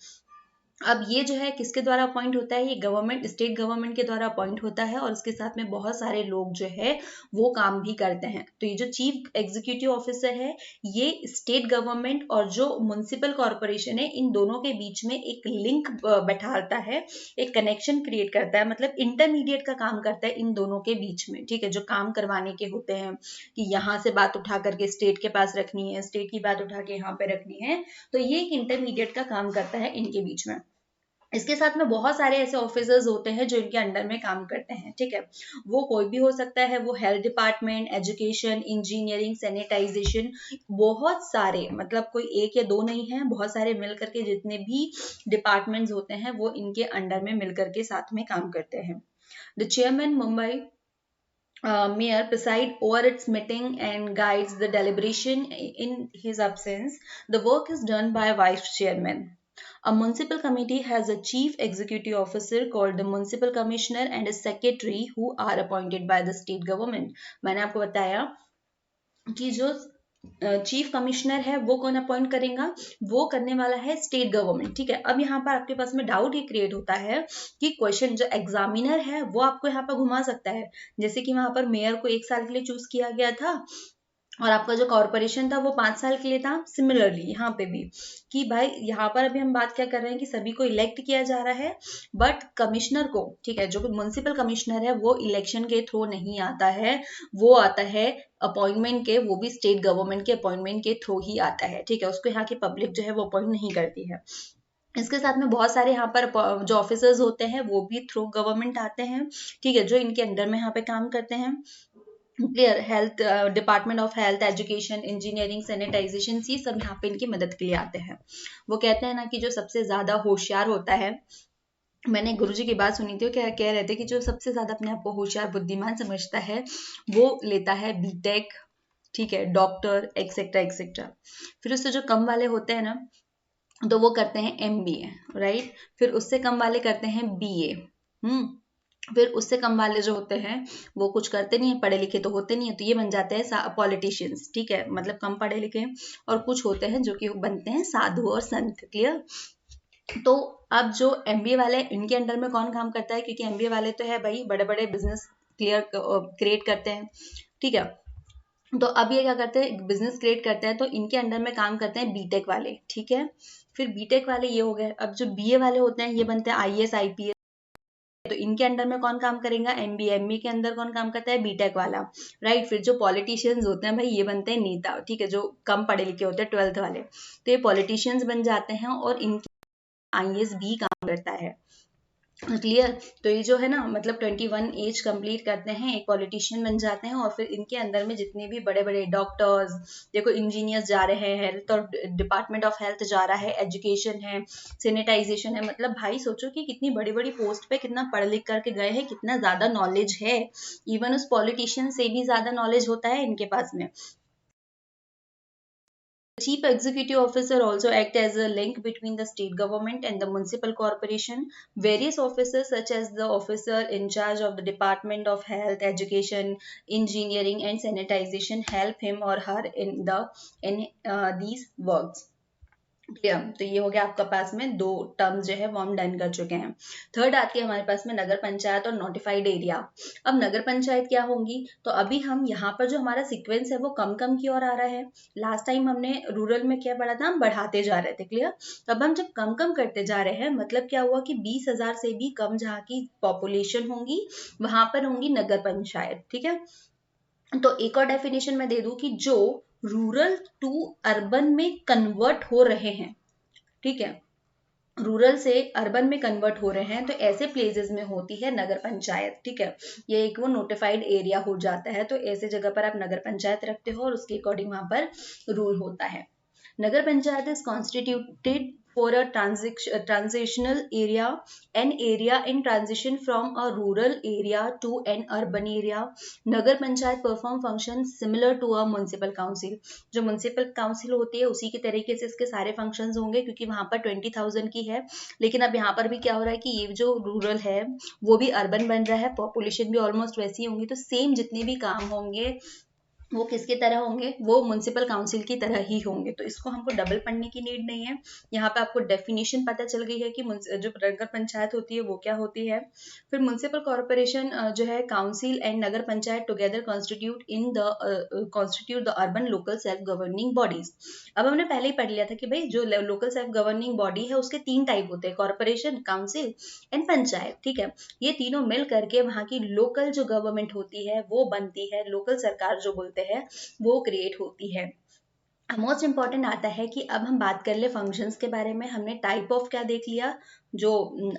अब ये जो है किसके द्वारा अपॉइंट होता है? ये गवर्नमेंट, स्टेट गवर्नमेंट के द्वारा अपॉइंट होता है, और उसके साथ में बहुत सारे लोग जो है वो काम भी करते हैं। तो ये जो चीफ एग्जीक्यूटिव ऑफिसर है ये स्टेट गवर्नमेंट और जो म्युनिसिपल कॉर्पोरेशन है इन दोनों के बीच में एक लिंक बैठाता है, एक कनेक्शन क्रिएट करता है, मतलब इंटरमीडिएट का काम करता है इन दोनों के बीच में। ठीक है, जो काम करवाने के होते हैं कि यहाँ से बात उठा करके स्टेट के पास रखनी है, स्टेट की बात उठा के यहाँ पे रखनी है, तो ये एक इंटरमीडिएट का काम करता है इनके बीच में। इसके साथ में बहुत सारे ऐसे ऑफिसर्स होते हैं जो इनके अंडर में काम करते हैं। ठीक है, वो कोई भी हो सकता है, वो health department, education, engineering, sanitization, बहुत सारे, मतलब कोई एक या दो नहीं है, बहुत सारे मिल करके जितने भी डिपार्टमेंट्स होते हैं वो इनके अंडर में मिल करके साथ में काम करते हैं। The chairman Mumbai mayor preside over its meeting and guides the deliberation. In his absence, the work is done by a vice chairman. A municipal committee has a chief executive officer called the municipal commissioner and a secretary who are appointed by the state government. मैंने आपको बताया कि जो चीफ कमिश्नर है वो कौन अपॉइंट करेगा? वो करने वाला है स्टेट गवर्नमेंट। ठीक है, अब यहाँ पर आपके पास में डाउट ये क्रिएट होता है कि क्वेश्चन जो एग्जामिनर है वो आपको यहाँ पर घुमा सकता है, जैसे कि वहां पर मेयर को 1 साल के लिए चूज किया गया था और आपका जो कॉर्पोरेशन था वो 5 साल के लिए था। सिमिलरली यहाँ पे भी कि भाई यहाँ पर अभी हम बात क्या कर रहे हैं कि सभी को इलेक्ट किया जा रहा है, बट कमिश्नर को, ठीक है, जो म्युनिसिपल कमिश्नर है वो इलेक्शन के थ्रू नहीं आता है, वो आता है अपॉइंटमेंट के, वो भी स्टेट गवर्नमेंट के अपॉइंटमेंट के थ्रू ही आता है। ठीक है, उसको यहाँ की पब्लिक जो है वो अपॉइंट नहीं करती है। इसके साथ में बहुत सारे यहाँ पर जो ऑफिसर्स होते हैं वो भी थ्रू गवर्नमेंट आते हैं। ठीक है, जो इनके अंडर में यहाँ पे काम करते हैं। Clear? Health department of health, education, engineering, sanitization, ये सब यहाँ पे इनकी मदद के लिए आते हैं। वो कहते हैं ना कि जो सबसे ज्यादा होशियार होता है, मैंने गुरुजी की बात सुनी थी, वो क्या कह रहे थे कि जो सबसे ज्यादा अपने आप को होशियार बुद्धिमान समझता है वो लेता है बीटेक, ठीक है, डॉक्टर, एक्सेट्रा एक्सेट्रा। फिर उससे जो कम वाले होते हैं ना तो वो करते हैं एमबीए, राइट? फिर उससे कम वाले करते हैं बीए, फिर उससे कम वाले जो होते हैं वो कुछ करते नहीं है, पढ़े लिखे तो होते नहीं है, तो ये बन जाते हैं पॉलिटिशियंस। ठीक है, मतलब कम पढ़े लिखे, और कुछ होते हैं जो कि बनते हैं साधु और संत। क्लियर? तो अब जो एमबीए वाले इनके अंडर में कौन काम करता है? क्योंकि एमबीए वाले तो है भाई बड़े बड़े बिजनेस क्रिएट करते हैं। ठीक है, तो अब ये क्या करते हैं? बिजनेस क्रिएट करते हैं, तो इनके अंडर में काम करते हैं बीटेक वाले। ठीक है, फिर बीटेक वाले ये हो गए। अब जो बीए वाले होते हैं ये बनते हैं आईएएस, आईपीएस, तो इनके अंडर में कौन काम करेगा? एमबीए। एमबीए के अंदर कौन काम करता है? बीटेक वाला, राइट? फिर जो पॉलिटिशियंस होते हैं भाई ये बनते हैं नेता। ठीक है, जो कम पढ़े लिखे होते हैं 12th वाले, तो ये पॉलिटिशियंस बन जाते हैं, और इनके आईएएस भी काम करता है। क्लियर। तो ये जो है ना मतलब 21 एज कंप्लीट करते हैं, एक पॉलिटिशियन बन जाते हैं, और फिर इनके अंदर में जितने भी बड़े बड़े डॉक्टर्स, देखो इंजीनियर्स जा रहे हैं, हेल्थ और डिपार्टमेंट ऑफ हेल्थ जा रहा है, एजुकेशन है, सैनिटाइजेशन है, मतलब भाई सोचो कि कितनी बड़ी बड़ी पोस्ट पे कितना पढ़ लिख करके गए हैं, कितना ज्यादा नॉलेज है, इवन उस पॉलिटिशियन से भी ज्यादा नॉलेज होता है इनके पास में। Chief Executive Officer also act as a link between the state government and the municipal corporation. Various officers such as the officer in charge of the Department of Health, Education, Engineering and Sanitization help him or her in these works. Clear. तो ये हो गया आपका पास में दो टर्म्स जो है वो हम डन कर चुके हैं। थर्ड आती है हमारे पास में नगर पंचायत और नोटिफाइड एरिया। अब नगर पंचायत क्या होंगी, तो अभी हम यहाँ पर जो हमारा सीक्वेंस है वो कम कम की ओर आ रहा है। लास्ट टाइम हमने रूरल में क्या पढ़ा था, हम बढ़ाते जा रहे थे, क्लियर। तो अब हम जब कम कम करते जा रहे हैं, मतलब क्या हुआ कि 20,000 से भी कम जहाँ की पॉपुलेशन होंगी वहां पर होंगी नगर पंचायत, ठीक है। तो एक और डेफिनेशन मैं दे दूं कि जो रूरल टू अर्बन में कन्वर्ट हो रहे हैं, ठीक है, रूरल से अर्बन में कन्वर्ट हो रहे हैं, तो ऐसे प्लेसेस में होती है नगर पंचायत, ठीक है। ये एक वो नोटिफाइड एरिया हो जाता है, तो ऐसे जगह पर आप नगर पंचायत रखते हो और उसके अकॉर्डिंग वहां पर रूल होता है। Nagar Panchayat is constituted for a transitional area, an area in transition from a rural area to an urban area. Nagar Panchayat perform functions similar to a municipal council. जो municipal council होती है उसी के तरीके से इसके सारे functions होंगे, क्योंकि वहां पर 20,000 की है। लेकिन अब यहाँ पर भी क्या हो रहा है कि ये जो रूरल है वो भी अर्बन बन रहा है, पॉपुलेशन भी ऑलमोस्ट वैसी होंगी, तो सेम जितने भी काम होंगे वो किसकी तरह होंगे, वो म्युनिसिपल काउंसिल की तरह ही होंगे। तो इसको हमको डबल पढ़ने की नीड नहीं है, यहाँ पे आपको डेफिनेशन पता चल गई है कि जो नगर पंचायत होती है वो क्या होती है। फिर म्युनिसिपल कॉर्पोरेशन जो है council and Nagar panchayat together constitute the urban local self governing bodies. अब हमने पहले ही पढ़ लिया था कि भाई जो लोकल सेल्फ गवर्निंग बॉडी है उसके तीन टाइप होते हैं, कॉर्पोरेशन, काउंसिल एंड पंचायत, ठीक है। ये तीनों मिल करके वहां की लोकल जो गवर्नमेंट होती है वो बनती है, लोकल सरकार जो बोलते हैं वो क्रिएट होती है। मोस्ट इंपॉर्टेंट आता है कि अब हम बात कर ले फंक्शंस के बारे में। हमने टाइप ऑफ क्या देख लिया, जो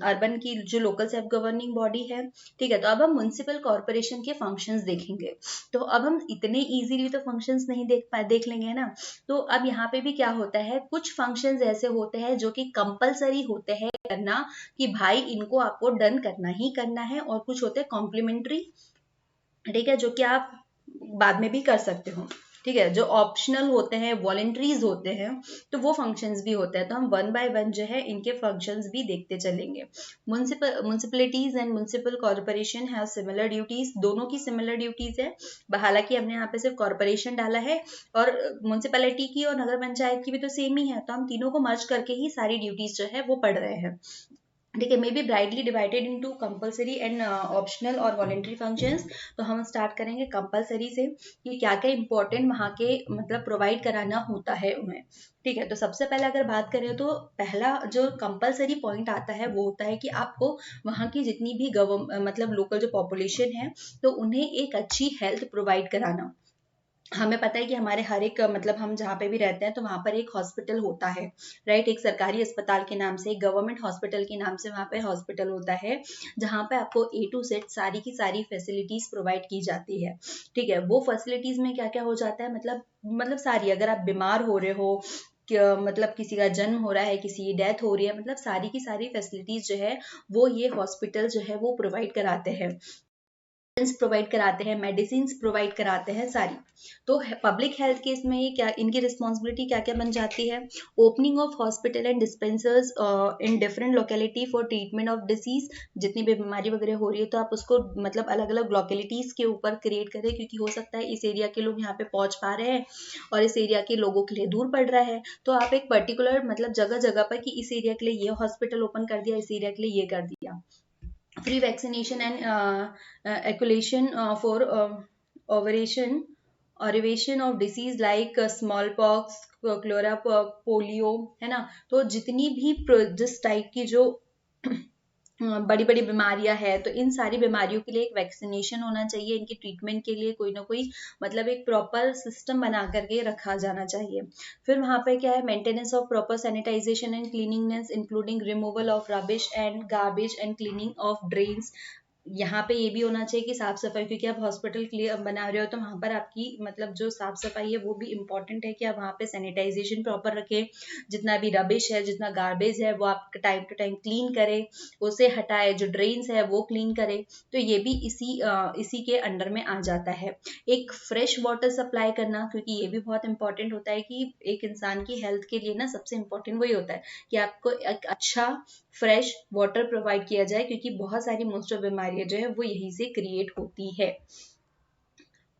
अर्बन की जो लोकल सेल्फ गवर्निंग बॉडी है, ठीक है। तो अब हम म्युनिसिपल कॉर्पोरेशन के फंक्शंस देखेंगे। तो अब हम इतने इजीली तो फंक्शंस नहीं देख लेंगे ना। तो अब यहाँ पे भी क्या होता है, कुछ फंक्शंस ऐसे होते हैं जो कि कंपलसरी होते हैं करना, कि भाई इनको आपको डन करना ही करना है, और कुछ होते हैं कॉम्प्लीमेंट्री, ठीक है, जो कि आप बाद में भी कर सकते हो, ठीक है। जो ऑप्शनल होते हैं, वॉलेंट्रीज होते हैं, तो वो फंक्शंस भी होते हैं। तो हम वन बाय वन जो है इनके फंक्शंस भी देखते चलेंगे। Municipalities and municipal corporation have similar duties, दोनों की सिमिलर ड्यूटीज है। हालांकि हमने यहाँ पे सिर्फ कॉर्पोरेशन डाला है, और म्युनिसिपैलिटी की और नगर पंचायत की भी तो सेम ही है, तो हम तीनों को मर्ज करके ही सारी ड्यूटीज जो है वो पढ़ रहे हैं, ठीक है। May be brightly divided into compulsory and optional और वॉलेंट्री फंक्शंस। तो हम स्टार्ट करेंगे कंपलसरी से, कि क्या क्या इंपॉर्टेंट वहाँ के मतलब प्रोवाइड कराना होता है उन्हें, ठीक है। तो सबसे पहले अगर बात करें तो पहला जो कंपलसरी पॉइंट आता है वो होता है कि आपको वहाँ की जितनी भी मतलब लोकल जो पॉपुलेशन है, तो उन्हें एक अच्छी हेल्थ प्रोवाइड कराना। हमें पता है कि हमारे हर एक मतलब हम जहाँ पे भी रहते हैं तो वहां पर एक हॉस्पिटल होता है, राइट। एक सरकारी अस्पताल के नाम से, एक गवर्नमेंट हॉस्पिटल के नाम से वहां पे हॉस्पिटल होता है, जहाँ पे आपको A to Z सारी की सारी फैसिलिटीज प्रोवाइड की जाती है, ठीक है। वो फैसिलिटीज में क्या क्या हो जाता है, मतलब सारी, अगर आप बीमार हो रहे हो, मतलब किसी का जन्म हो रहा है, किसी की डेथ हो रही है, मतलब सारी की सारी फैसिलिटीज जो है वो ये हॉस्पिटल जो है वो प्रोवाइड कराते हैं, प्रोवाइड कराते हैं, मेडिसिन प्रोवाइड कराते हैं सारी। तो पब्लिक हेल्थ केस में ये क्या इनकी रिस्पॉन्सिबिलिटी क्या क्या बन जाती है, opening of hospital and dispensers in different locality for treatment of disease. जितनी भी बीमारी वगैरह हो रही है तो आप उसको मतलब अलग अलग लोकेलिटीज के ऊपर क्रिएट करें, क्योंकि हो सकता है इस एरिया के लोग यहाँ पे पहुंच पा रहे हैं और इस एरिया के लोगों के लिए दूर पड़ रहा है, तो आप एक पर्टिकुलर मतलब जगह जगह पर कि इस एरिया के लिए ये हॉस्पिटल ओपन कर दिया, इस एरिया के लिए ये कर दिया। Free vaccination and eculation for ovulation of disease like smallpox, chlora, polio, है ना। तो जितनी भी जिस टाइप की जो बड़ी बड़ी बीमारियां है, तो इन सारी बीमारियों के लिए एक वैक्सीनेशन होना चाहिए, इनकी ट्रीटमेंट के लिए कोई ना कोई मतलब एक प्रॉपर सिस्टम बना करके रखा जाना चाहिए। फिर वहाँ पे क्या है, maintenance of proper sanitization and cleaningness including removal of rubbish and garbage and cleaning of drains. यहाँ पे ये भी होना चाहिए कि साफ सफाई, क्योंकि आप हॉस्पिटल क्लियर बना रहे हो तो वहाँ पर आपकी मतलब जो साफ सफाई है वो भी इम्पोर्टेंट है कि आप वहाँ पे सैनिटाइजेशन प्रॉपर रखें, जितना भी रबिश है, जितना गार्बेज है वो आप टाइम टू टाइम क्लीन करें, उसे हटाए, जो ड्रेन्स है वो क्लीन करें। तो ये भी इसी के अंडर में आ जाता है। एक फ्रेश वाटर सप्लाई करना, क्योंकि ये भी बहुत इंपॉर्टेंट होता है कि एक इंसान की हेल्थ के लिए ना सबसे इम्पोर्टेंट वही होता है कि आपको एक अच्छा फ्रेश वाटर प्रोवाइड किया जाए, क्योंकि बहुत सारी मोस्ट ऑफ बीमारियां जो है वो यहीं से क्रिएट होती है।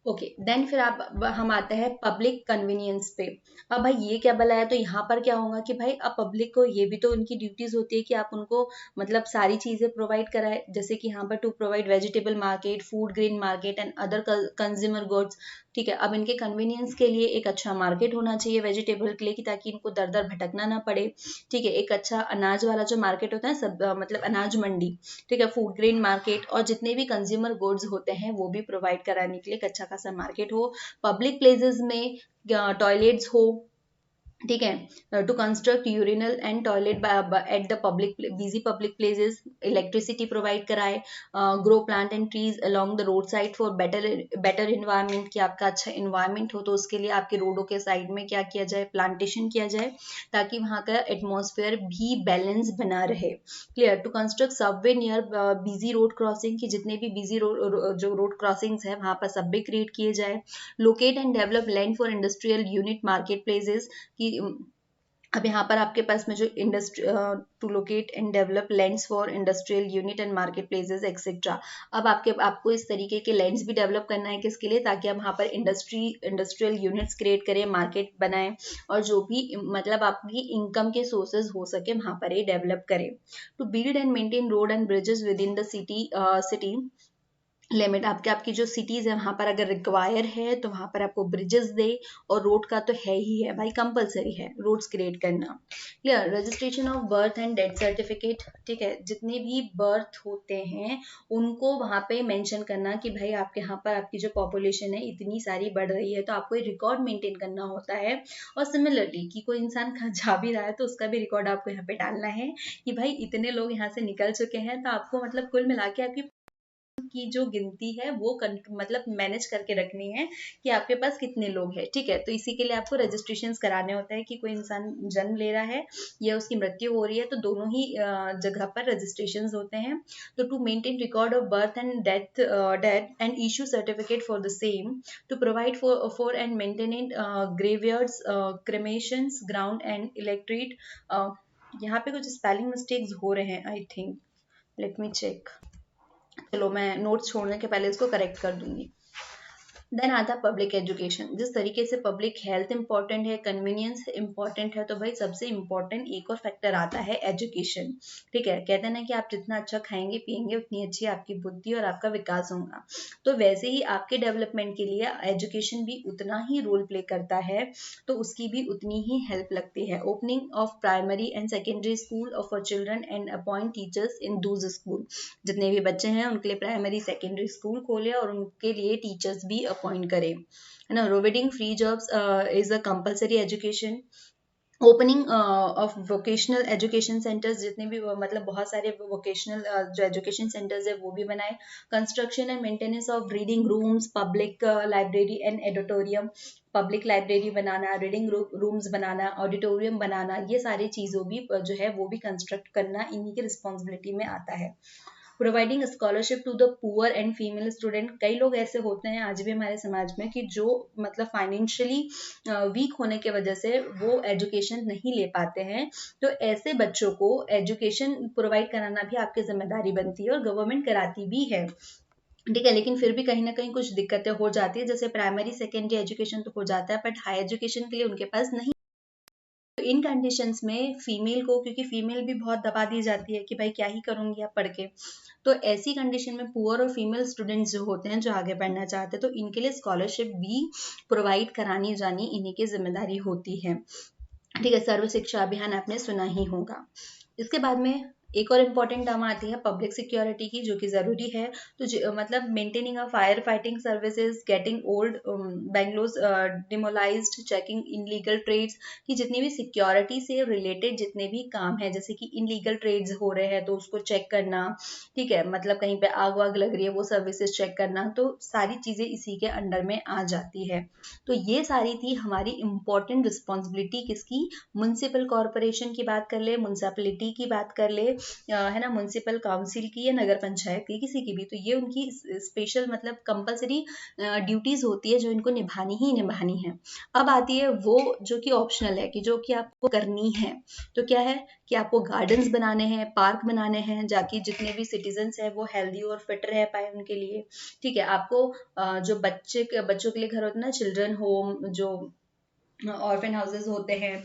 ओके देन फिर आप हम आते हैं पब्लिक कन्वीनियंस पे। अब भाई ये क्या भला है, तो यहाँ पर क्या होगा कि भाई अब पब्लिक को ये भी तो उनकी ड्यूटीज होती है कि आप उनको मतलब सारी चीजें प्रोवाइड कराए, जैसे कि यहाँ पर to provide vegetable market, food grain market and other consumer goods. ठीक है, अब इनके कन्वीनियंस के लिए एक अच्छा मार्केट होना चाहिए वेजिटेबल के लिए, कि ताकि इनको दर दर भटकना ना पड़े। ठीक है, एक अच्छा अनाज वाला जो मार्केट होता है सब मतलब अनाज मंडी, ठीक है, फूड ग्रेन मार्केट, और जितने भी कंज्यूमर गुड्स होते हैं वो भी प्रोवाइड कराने के लिए एक अच्छा खासा मार्केट हो। पब्लिक प्लेसेस में टॉयलेट्स हो, ठीक है, to construct urinal and toilet at the public busy public places, electricity provide कराए, grow plant and trees along the road side for better environment, कि आपका अच्छा इन्वायरमेंट हो तो उसके लिए आपके रोडों के साइड में क्या किया जाए, प्लांटेशन किया जाए, ताकि वहाँ का एटमॉस्फेयर भी बैलेंस बना रहे। Clear, to construct subway near busy road crossing, कि जितने भी बिजी जो रोड क्रॉसिंग्स है वहाँ पर सबवे क्रिएट किए जाए। Locate and develop land for industrial unit market places, कि अब यहाँ पर आपके पास में जो industry to locate and develop lands for industrial unit and market places etcetera. अब आपको इस तरीके के लैंड्स भी डेवलप करना है, किसके लिए, ताकि आप वहाँ पर इंडस्ट्रियल यूनिट्स क्रिएट करें, मार्केट बनाएं, और जो भी मतलब आपकी इनकम के सोर्सेज हो सके वहाँ पर ये डेवलप करें। To build and maintain road and bridges within the city limit, आपकी जो सिटीज है वहां पर अगर रिक्वायर है तो वहां पर आपको ब्रिजेस दे, और रोड का तो है ही है भाई, कंपलसरी है रोड्स क्रिएट करना। Clear, registration of birth and death certificate, ठीक है, जितने भी बर्थ होते हैं उनको वहां पे मेंशन करना कि भाई आपके यहाँ पर आपकी जो पॉपुलेशन है इतनी सारी बढ़ रही है, तो आपको एक रिकॉर्ड मेंटेन करना होता है। और सिमिलरली कि कोई इंसान कहाँ जा भी रहा है तो उसका भी रिकॉर्ड आपको यहाँ पे डालना है कि भाई इतने लोग यहाँ से निकल चुके हैं, तो आपको मतलब कुल मिला के आपकी की जो गिनती है वो मतलब मैनेज करके रखनी है कि आपके पास कितने लोग हैं। ठीक है, तो इसी के लिए आपको रजिस्ट्रेशंस कराने होते हैं कि कोई इंसान जन्म ले रहा है या उसकी मृत्यु हो रही है, तो दोनों ही जगह पर रजिस्ट्रेशंस होते हैं। तो to maintain record of birth and death and issue certificate for the same, to provide for and maintain graveyards, cremations ground and electorate. यहाँ पे कुछ स्पेलिंग मिस्टेक्स हो रहे हैं I think, let me check. चलो मैं नोट्स छोड़ने के पहले इसको करेक्ट कर दूंगी। देन आता है पब्लिक एजुकेशन। जिस तरीके से पब्लिक हेल्थ इंपॉर्टेंट है, कन्वीनियंस इंपॉर्टेंट है, तो भाई सबसे इंपॉर्टेंट एक और फैक्टर आता है एजुकेशन। ठीक है, कहते हैं ना कि आप जितना अच्छा खाएंगे पिएंगे उतनी अच्छी आपकी बुद्धि और आपका विकास होगा। तो वैसे ही आपके डेवलपमेंट के लिए एजुकेशन भी उतना ही रोल प्ले करता है, तो उसकी भी उतनी ही हेल्प लगती है। Opening of primary and secondary school for children and appoint teachers in those school, जितने भी बच्चे हैं उनके लिए प्राइमरी सेकेंडरी स्कूल खोले और उनके लिए टीचर्स भी अपॉइंट करें, है ना। Providing free jobs is a compulsory education. Opening of vocational education centres, जितने भी मतलब बहुत सारे वोकेशनल जो एजुकेशन सेंटर्स है वो भी बनाए। Construction and maintenance of reading rooms, public library and auditorium, public library बनाना, रीडिंग रूम्स बनाना, ऑडिटोरियम बनाना, ये सारी चीज़ों भी जो है वो भी कंस्ट्रक्ट करना इन्हीं की रिस्पॉन्सिबिलिटी में आता है। Providing scholarship to the poor and female student, कई लोग ऐसे होते हैं आज भी हमारे समाज में कि जो मतलब फाइनेंशियली वीक होने की वजह से वो एजुकेशन नहीं ले पाते हैं, तो ऐसे बच्चों को एजुकेशन प्रोवाइड कराना भी आपकी जिम्मेदारी बनती है और गवर्नमेंट कराती भी है। ठीक है, लेकिन फिर भी कहीं ना कहीं कुछ दिक्कतें हो जाती है, जैसे प्राइमरी सेकेंडरी एजुकेशन तो हो जाता है बट हाई एजुकेशन के लिए उनके पास नहीं। तो इन कंडीशंस में फीमेल को, क्योंकि फीमेल भी बहुत दबा दी जाती है कि भाई क्या ही करूंगी आप पढ़ के, तो ऐसी कंडीशन में पुअर और फीमेल स्टूडेंट्स जो होते हैं जो आगे बढ़ना चाहते हैं, तो इनके लिए स्कॉलरशिप भी प्रोवाइड करानी जानी इन्हीं की जिम्मेदारी होती है। ठीक है, सर्व शिक्षा अभियान आपने सुना ही होगा। इसके बाद में एक और इम्पॉर्टेंट टर्म आती है पब्लिक सिक्योरिटी की, जो कि ज़रूरी है। तो मतलब maintaining a fire fighting services, getting old bungalows demolished, checking illegal trades, कि जितनी भी सिक्योरिटी से रिलेटेड जितने भी काम है, जैसे कि इनलीगल ट्रेड्स हो रहे हैं तो उसको चेक करना, ठीक है, मतलब कहीं पे आग वाग लग रही है वो सर्विसेज चेक करना, तो सारी चीज़ें इसी के अंडर में आ जाती है। तो ये सारी थी हमारी इम्पोर्टेंट रिस्पॉन्सिबिलिटी किसकी, म्युनिसिपल कॉरपोरेशन की बात कर ले, म्युनिसिपैलिटी की बात कर ले, है ना, म्युनिसिपल काउंसिल की या नगर पंचायत की, किसी की भी, तो ये उनकी स्पेशल मतलब कंपलसरी ड्यूटीज होती है जो इनको निभानी ही निभानी है। अब आती है वो जो कि ऑप्शनल है, कि जो कि आपको करनी है, तो क्या है कि आपको गार्डन्स बनाने हैं, पार्क बनाने हैं, जाकि जितने भी सिटीजन्स हैं वो हेल्दी और फिट रह पाए उनके लिए, ठीक है। आपको जो बच्चों के लिए घर होते हैं ना, चिल्ड्रन होम, जो ऑर्फन हाउसेज होते हैं,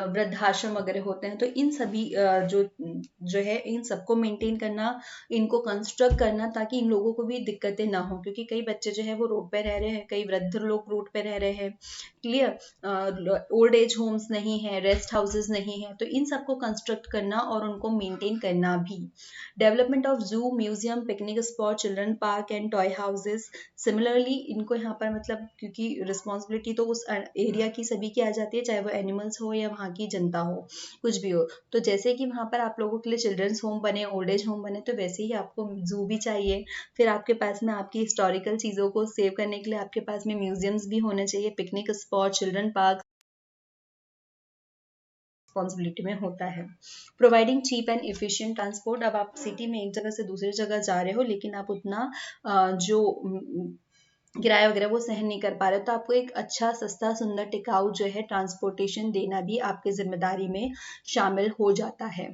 वृद्धाश्रम वगैरह होते हैं, तो इन सभी जो जो है इन सबको मेंटेन करना, इनको कंस्ट्रक्ट करना, ताकि इन लोगों को भी दिक्कतें ना हो, क्योंकि कई बच्चे जो है वो रोड पे रह रहे हैं, कई वृद्ध लोग रोड पे रह रहे हैं, क्लियर, ओल्ड एज होम्स नहीं है, रेस्ट हाउसेज नहीं है, तो इन सबको कंस्ट्रक्ट करना और उनको मेंटेन करना भी। डेवलपमेंट ऑफ जू, museum, picnic spot, children park and toy houses, similarly इनको यहाँ पर मतलब क्योंकि रिस्पॉन्सिबिलिटी तो उस एरिया की सभी की आ जाती है, चाहे वो एनिमल्स हो या वहाँ की जनता हो, कुछ भी हो। तो जैसे कि वहाँ पर आप लोगों के लिए चिल्ड्रंस होम बने, ओल्ड एज होम बने, तो वैसे ही आपको जू भी चाहिए। फिर आपके पास में आपकी हिस्टोरिकल चीज़ों को सेव करने के लिए आपके पास में म्यूजियम्स भी होने चाहिए, picnic spot, children park responsibility में होता है। Providing cheap and efficient transport, अब आप सिटी में एक जगह से दूसरी जगह जा रहे हो, लेकिन आप उतना जो किराया वगैरह वो सहन नहीं कर पा रहे, तो आपको एक अच्छा, सस्ता, सुंदर, टिकाऊ जो है ट्रांसपोर्टेशन देना भी आपके जिम्मेदारी में शामिल हो जाता है।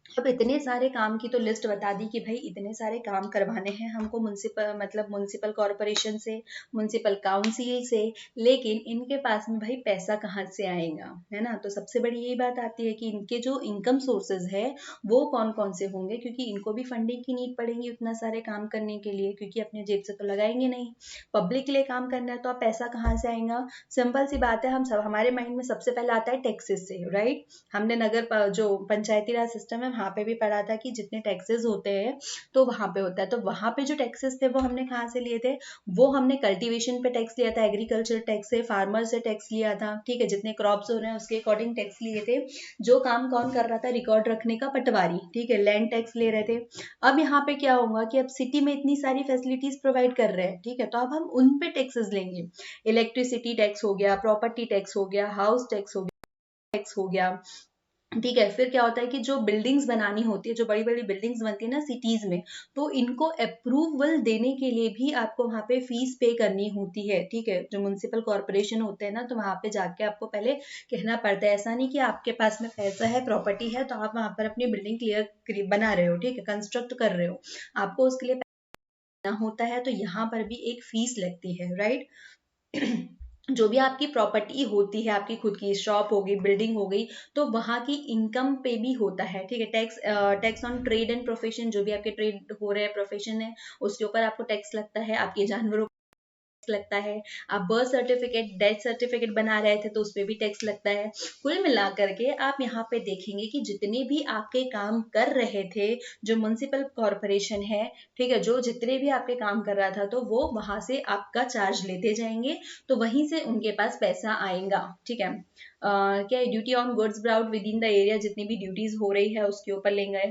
अब इतने सारे काम की तो लिस्ट बता दी कि भाई इतने सारे काम करवाने हैं हमको म्युनिसिपल कॉरपोरेशन से, म्युनिसिपल काउंसिल से, लेकिन इनके पास में भाई पैसा कहाँ से आएगा, है ना। तो सबसे बड़ी यही बात आती है कि इनके जो इनकम सोर्सेज है वो कौन कौन से होंगे, क्योंकि इनको भी फंडिंग की नीड पड़ेगी उतना सारे काम करने के लिए, क्योंकि अपने जेब से तो लगाएंगे नहीं, पब्लिक के लिए काम करना है, तो आप पैसा कहाँ से आएगा। सिंपल सी बात है, हम सब हमारे माइंड में सबसे पहले आता है टैक्सेस से, राइट। हमने जो पंचायती राज सिस्टम है वहां पे भी पढ़ा था कि जितने टैक्सेस होते हैं तो वहां पे होता है, तो वहां पे जो टैक्सेस थे वो हमने कहाँ से लिए थे, वो हमने कल्टीवेशन पे टैक्स लिया था, एग्रीकल्चर टैक्स से, फार्मर से टैक्स लिया था, ठीक है, जितने क्रॉप्स हो रहे हैं उसके अकॉर्डिंग टैक्स लिए थे। जो काम कौन कर रहा था, रिकॉर्ड रखने का, पटवारी, ठीक है, लैंड टैक्स ले रहे थे। अब यहाँ पे क्या होगा कि अब सिटी में इतनी सारी फैसिलिटीज प्रोवाइड कर रहे हैं, ठीक है, तो अब हम उन पे टैक्सेस लेंगे। इलेक्ट्रिसिटी टैक्स हो गया, प्रॉपर्टी टैक्स हो गया, हाउस टैक्स हो गया, ठीक है। फिर क्या होता है कि जो बिल्डिंग्स बनानी होती है, जो बड़ी बड़ी बिल्डिंग्स बनती है ना सिटीज में, तो इनको अप्रूवल देने के लिए भी आपको वहां पे फीस पे करनी होती है, ठीक है। जो म्युनिसिपल कॉर्पोरेशन होते हैं ना, तो वहां पे जाके आपको पहले कहना पड़ता है, ऐसा नहीं कि आपके पास में पैसा है, प्रॉपर्टी है, तो आप वहां पर अपनी बिल्डिंग क्लियर बना रहे हो, ठीक है, कंस्ट्रक्ट कर रहे हो, आपको उसके लिए पैसा होता है, तो यहाँ पर भी एक फीस लगती है, राइट। जो भी आपकी प्रॉपर्टी होती है, आपकी खुद की शॉप हो गई, बिल्डिंग हो गई, तो वहां की इनकम पे भी होता है, ठीक है। Tax on trade and profession, जो भी आपके ट्रेड हो रहे हैं, प्रोफेशन है, उसके ऊपर आपको टैक्स लगता है। आपके जानवरों लगता है, आप बर्थ सर्टिफिकेट, डेथ सर्टिफिकेट बना रहे थे तो उस पर भी टैक्स लगता है। कुल मिलाकर के आप यहाँ पे देखेंगे कि जितने भी आपके काम कर रहे थे, जो म्युनिसिपल कॉरपोरेशन है, ठीक है, जो जितने भी आपके काम कर रहा था, तो वो वहां से आपका चार्ज लेते जाएंगे, तो वहीं से उनके पास पैसा आएगा, ठीक है। क्या है, duty on goods brought within the area, जितनी भी ड्यूटीज हो रही है उसके ऊपर लेंगे।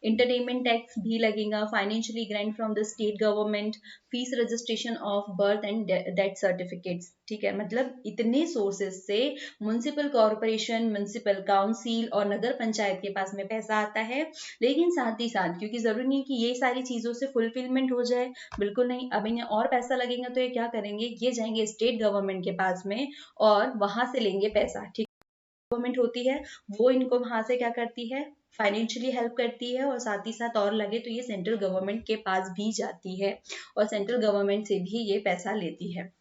इंटरटेनमेंट टैक्स भी लगेगा, financially grant from the state government, fees registration of birth and death certificates, ठीक है। मतलब इतने सोर्सेज से म्युनिसिपल कॉरपोरेशन, म्युनिसिपल काउंसिल और नगर पंचायत के पास में पैसा आता है। लेकिन साथ ही साथ, क्योंकि जरूरी नहीं कि ये सारी चीजों से फुलफिलमेंट हो जाए, बिल्कुल नहीं, अब इन्हें और पैसा लगेगा तो ये क्या करेंगे, ये जाएंगे स्टेट गवर्नमेंट के पास में और वहां से लेंगे पैसा, ठीक। गवर्नमेंट होती है वो इनको वहां से क्या करती है, फाइनेंशियली हेल्प करती है, और साथ ही साथ और लगे तो ये सेंट्रल गवर्नमेंट के पास भी जाती है और सेंट्रल गवर्नमेंट से भी ये पैसा लेती है।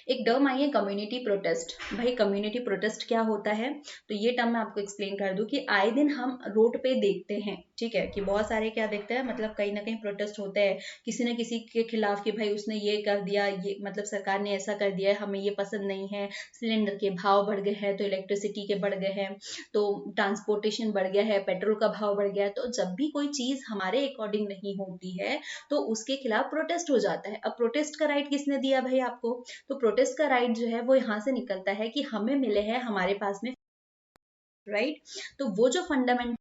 एक टर्म आई है कम्युनिटी प्रोटेस्ट। भाई कम्युनिटी प्रोटेस्ट क्या होता है, तो ये टर्म मैं आपको एक्सप्लेन कर दूं कि आए दिन हम रोड पे देखते हैं, ठीक है, कि बहुत सारे क्या देखते हैं, मतलब कहीं ना कहीं प्रोटेस्ट होते हैं किसी न किसी के खिलाफ कि भाई उसने ये कर दिया, ये मतलब सरकार ने ऐसा कर दिया है, हमें ये पसंद नहीं है, सिलेंडर के भाव बढ़ गए हैं तो इलेक्ट्रिसिटी के बढ़ गए हैं, तो ट्रांसपोर्टेशन बढ़ गया है, पेट्रोल का भाव बढ़ गया है। तो जब भी कोई चीज हमारे अकॉर्डिंग नहीं होती है तो उसके खिलाफ प्रोटेस्ट हो जाता है। अब प्रोटेस्ट का राइट किसने दिया भाई आपको, तो प्रोटेस्ट का राइट जो है वो यहाँ से निकलता है कि हमें मिले हैं हमारे पास में राइट। तो वो जो फंडामेंटल है,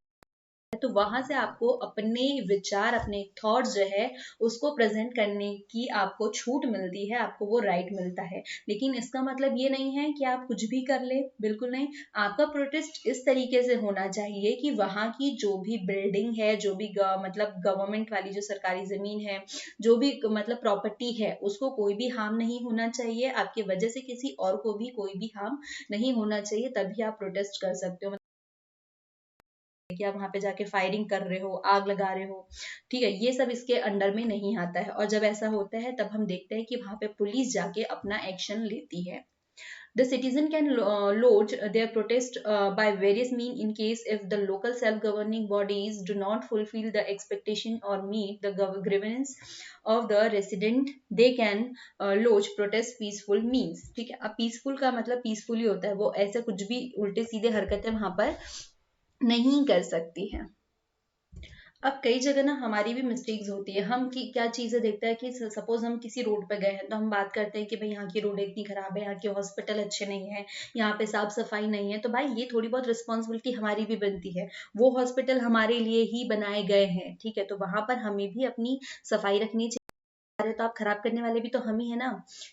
तो वहां से आपको अपने विचार, अपने थॉट्स जो है उसको प्रेजेंट करने की आपको छूट मिलती है, आपको वो राइट मिलता है। लेकिन इसका मतलब ये नहीं है कि आप कुछ भी कर ले, बिल्कुल नहीं। आपका प्रोटेस्ट इस तरीके से होना चाहिए कि वहां की जो भी बिल्डिंग है, जो भी मतलब गवर्नमेंट वाली जो सरकारी जमीन है, जो भी मतलब प्रॉपर्टी है, उसको कोई भी हार्म नहीं होना चाहिए, आपकी वजह से किसी और को भी कोई भी हार्म नहीं होना चाहिए, तभी आप प्रोटेस्ट कर सकते हो। कि आप वहां पे जाके फायरिंग कर रहे हो, आग लगा रहे हो, ठीक है, ये सब इसके अंडर में नहीं आता है। और जब ऐसा होता है तब हम देखते हैं कि वहां पे पुलिस जाके अपना एक्शन लेती है। The citizen can lodge their protest by various means in case if the local self-governing bodies do not fulfill the expectation or meet the grievance of the resident, they can lodge protest peaceful means। ठीक है, अब peaceful का मतलब peaceful ही होता है, वो ऐसे कुछ भी उल्टे सीधे हरकतें वहां पर नहीं कर सकती हैं। अब कई जगह ना हमारी भी मिस्टेक्स होती है, हम की क्या चीजें देखते हैं कि सपोज हम किसी रोड पे गए हैं तो हम बात करते हैं कि भाई यहाँ की रोड इतनी खराब है, यहाँ के हॉस्पिटल अच्छे नहीं है, यहाँ पे साफ सफाई नहीं है। तो भाई ये थोड़ी बहुत रिस्पॉन्सिबिलिटी हमारी भी बनती है, वो हॉस्पिटल हमारे लिए ही बनाए गए हैं, ठीक है, तो वहां पर हमें भी अपनी सफाई रखनी चाहिए। अरे तो आप खराब करने वाले भी तो हम ही है ना,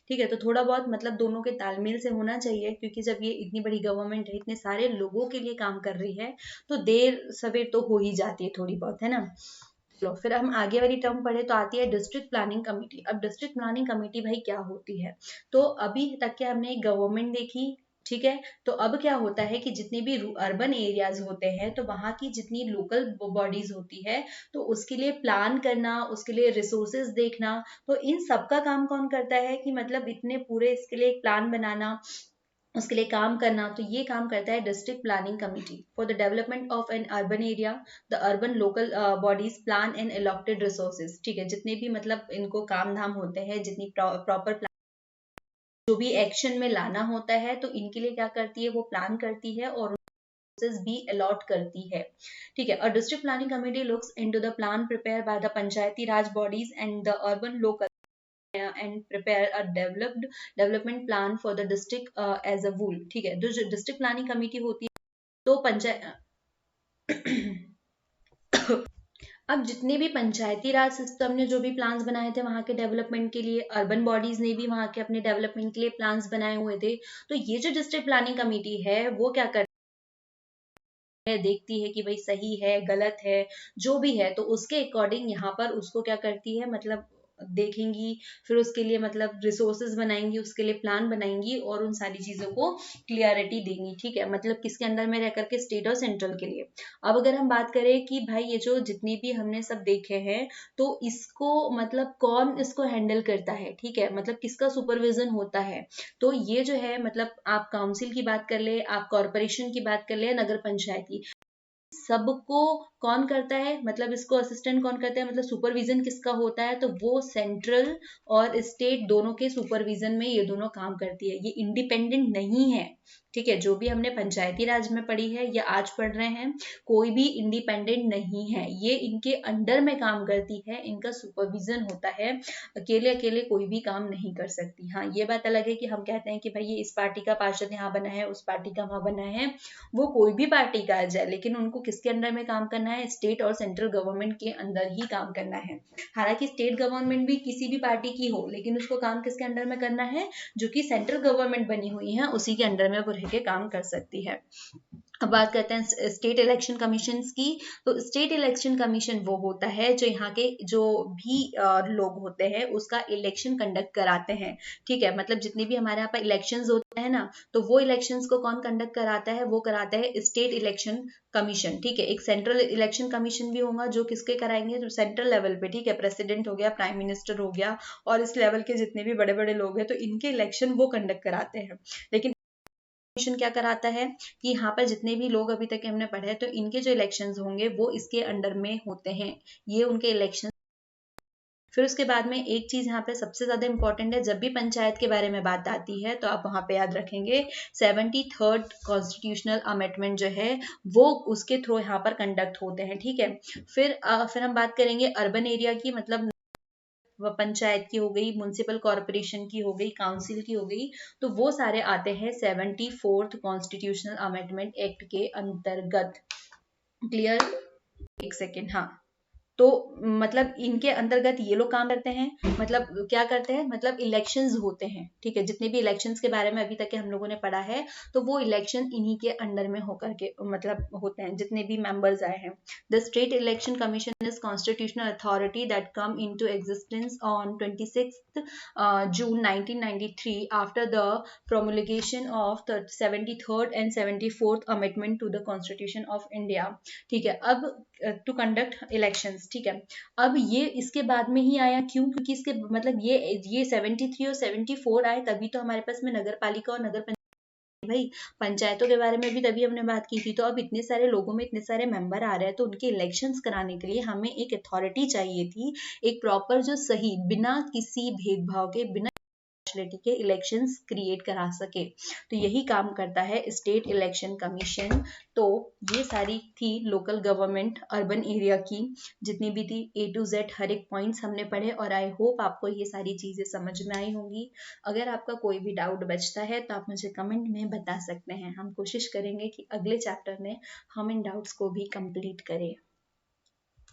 ठीक है, तो थोड़ा बहुत मतलब दोनों के तालमेल से होना चाहिए, क्योंकि जब ये इतनी बड़ी गवर्नमेंट है, इतने सारे लोगों के लिए काम कर रही है, तो देर सवेर तो हो ही जाती है थोड़ी बहुत, है ना। चलो फिर हम आगे वाली टर्म पढ़े तो आती है डिस्ट्रिक्ट प्लानिंग कमेटी। अब डिस्ट्रिक्ट प्लानिंग कमेटी भाई क्या होती है, तो अभी तक के हमने गवर्नमेंट देखी, ठीक है, तो अब क्या होता है कि जितने भी अर्बन एरियाज होते हैं तो वहां की जितनी लोकल बॉडीज होती है, तो उसके लिए प्लान करना, उसके लिए रिसोर्सेज देखना, तो इन सब का काम कौन करता है कि मतलब इतने पूरे इसके लिए एक प्लान बनाना, उसके लिए काम करना, तो ये काम करता है district planning committee for the development of N urban area. The urban local bodies plan and allotted resources, ठीक है, जितने भी मतलब इनको काम धाम होते हैं, जितनी प्रॉपर जो भी एक्शन में लाना होता है, तो इनके लिए क्या करती है, वो प्लान करती है और रिसोर्सेज भी अलॉट करती है, ठीक है। और district planning committee looks into the plan prepare by the Panchayati Raj bodies and the urban local and prepare a development plan for the district as a whole, ठीक है। जो डिस्ट्रिक्ट प्लानिंग कमेटी होती है तो पंचायत अब जितने भी पंचायती राज सिस्टम ने जो भी प्लान्स बनाए थे वहां के डेवलपमेंट के लिए, अर्बन बॉडीज ने भी वहां के अपने डेवलपमेंट के लिए प्लान्स बनाए हुए थे, तो ये जो डिस्ट्रिक्ट प्लानिंग कमेटी है वो क्या करती है, देखती है कि भाई सही है गलत है जो भी है, तो उसके अकॉर्डिंग यहाँ पर उसको क्या करती है, मतलब देखेंगी, फिर उसके लिए मतलब रिसोर्सेज बनाएंगी, उसके लिए प्लान बनाएंगी और उन सारी चीजों को क्लियरिटी देंगी, ठीक है, मतलब किसके अंडर में रह करके, स्टेट और सेंट्रल के लिए। अब अगर हम बात करें कि भाई ये जो जितनी भी हमने सब देखे हैं, तो इसको मतलब कौन इसको हैंडल करता है, ठीक है, मतलब किसका सुपरविजन होता है, तो ये जो है मतलब आप काउंसिल की बात कर ले, आप कॉरपोरेशन की बात कर ले, नगर पंचायत की, सबको कौन करता है, मतलब इसको असिस्टेंट कौन करता है, मतलब सुपरविजन किसका होता है, तो वो सेंट्रल और स्टेट दोनों के सुपरविजन में ये दोनों काम करती है, ये इंडिपेंडेंट नहीं है, ठीक है। जो भी हमने पंचायती राज में पढ़ी है या आज पढ़ रहे हैं, कोई भी इंडिपेंडेंट नहीं है, ये इनके अंडर में काम करती है, इनका सुपरविजन होता है, अकेले अकेले कोई भी काम नहीं कर सकती। हाँ ये बात अलग है कि हम कहते हैं कि भाई ये इस पार्टी का पार्षद यहाँ बना है, उस पार्टी का वहां बना है, वो कोई भी पार्टी का आ जाए, लेकिन उनको किसके अंडर में काम करना है, स्टेट और सेंट्रल गवर्नमेंट के अंदर ही काम करना है। हालांकि स्टेट गवर्नमेंट भी किसी भी पार्टी की हो, लेकिन उसको काम किसके अंडर में करना है, जो कि सेंट्रल गवर्नमेंट बनी हुई है उसी के अंडर में वो रह के काम कर सकती है। अब बात करते हैं स्टेट इलेक्शन कमीशन की। तो स्टेट इलेक्शन कमीशन वो होता है जो यहाँ के जो भी लोग होते हैं उसका इलेक्शन कंडक्ट कराते हैं। ठीक है, मतलब जितने भी हमारे यहाँ पर इलेक्शंस होते हैं ना, तो वो इलेक्शंस को कौन कंडक्ट कराता है, वो कराता है स्टेट इलेक्शन कमीशन। ठीक है, एक सेंट्रल इलेक्शन कमीशन भी होगा जो किसके कराएंगे, जो सेंट्रल लेवल पे, ठीक है, प्रेसिडेंट हो गया, प्राइम मिनिस्टर हो गया, और इस लेवल के जितने भी बड़े बड़े लोग हैं तो इनके इलेक्शन वो कंडक्ट कराते हैं। लेकिन कमीशन क्या कराता है कि यहाँ पर जितने भी लोग अभी तक हमने पढ़े हैं तो इनके जो इलेक्शंस होंगे वो इसके अंडर में होते हैं, ये उनके इलेक्शन। फिर उसके बाद में एक चीज यहाँ पे सबसे ज्यादा इंपॉर्टेंट है, जब भी पंचायत के बारे में बात आती है तो आप वहां पे याद रखेंगे 73rd कॉन्स्टिट्यूशनल अमेंडमेंट जो है वो उसके थ्रू यहाँ पर कंडक्ट होते हैं। ठीक है, फिर हम बात करेंगे अर्बन एरिया की, मतलब पंचायत की हो गई, म्युनिसिपल कॉरपोरेशन की हो गई, काउंसिल की हो गई, तो वो सारे आते हैं 74th कॉन्स्टिट्यूशनल अमेंडमेंट एक्ट के अंतर्गत। क्लियर? एक सेकेंड, हाँ। तो मतलब इनके अंतर्गत ये लोग काम करते हैं, मतलब क्या करते हैं, मतलब इलेक्शंस होते हैं। ठीक है, जितने भी इलेक्शंस के बारे में अभी तक के हम लोगों ने पढ़ा है तो वो इलेक्शन इन्हीं के अंडर में होकर के मतलब होते हैं, जितने भी मेंबर्स आए हैं। The state election commission is constitutional authority that come into existence on 26th June 1993 after the promulgation of the 73rd and 74th amendment to the Constitution of India। ठीक है, अब टू कंडक्ट इलेक्शंस। ठीक है, अब ये इसके बाद में ही आया, क्यों? क्योंकि इसके मतलब ये 73 और 74 आए तभी तो हमारे पास में नगर पालिका और नगर पंचायत। भाई पंचायतों के बारे में भी तभी हमने बात की थी। तो अब इतने सारे लोगों में इतने सारे मेंबर आ रहे हैं तो उनके इलेक्शंस कराने के लिए हमें एक अथॉरिटी चाहिए थी, एक प्रॉपर जो सही बिना किसी भेदभाव के, बिना नेशनलिटी के इलेक्शंस क्रिएट करा सके। तो यही काम करता है स्टेट इलेक्शन कमीशन। तो ये सारी थी लोकल गवर्नमेंट अर्बन एरिया की जितनी भी थी A to Z, हर एक पॉइंट्स हमने पढ़े और आई होप आपको ये सारी चीजें समझ में आई होंगी। अगर आपका कोई भी डाउट बचता है तो आप मुझे कमेंट में बता सकते हैं, हम कोशिश करेंगे कि अगले चैप्टर में हम इन डाउट्स को भी कंप्लीट करें।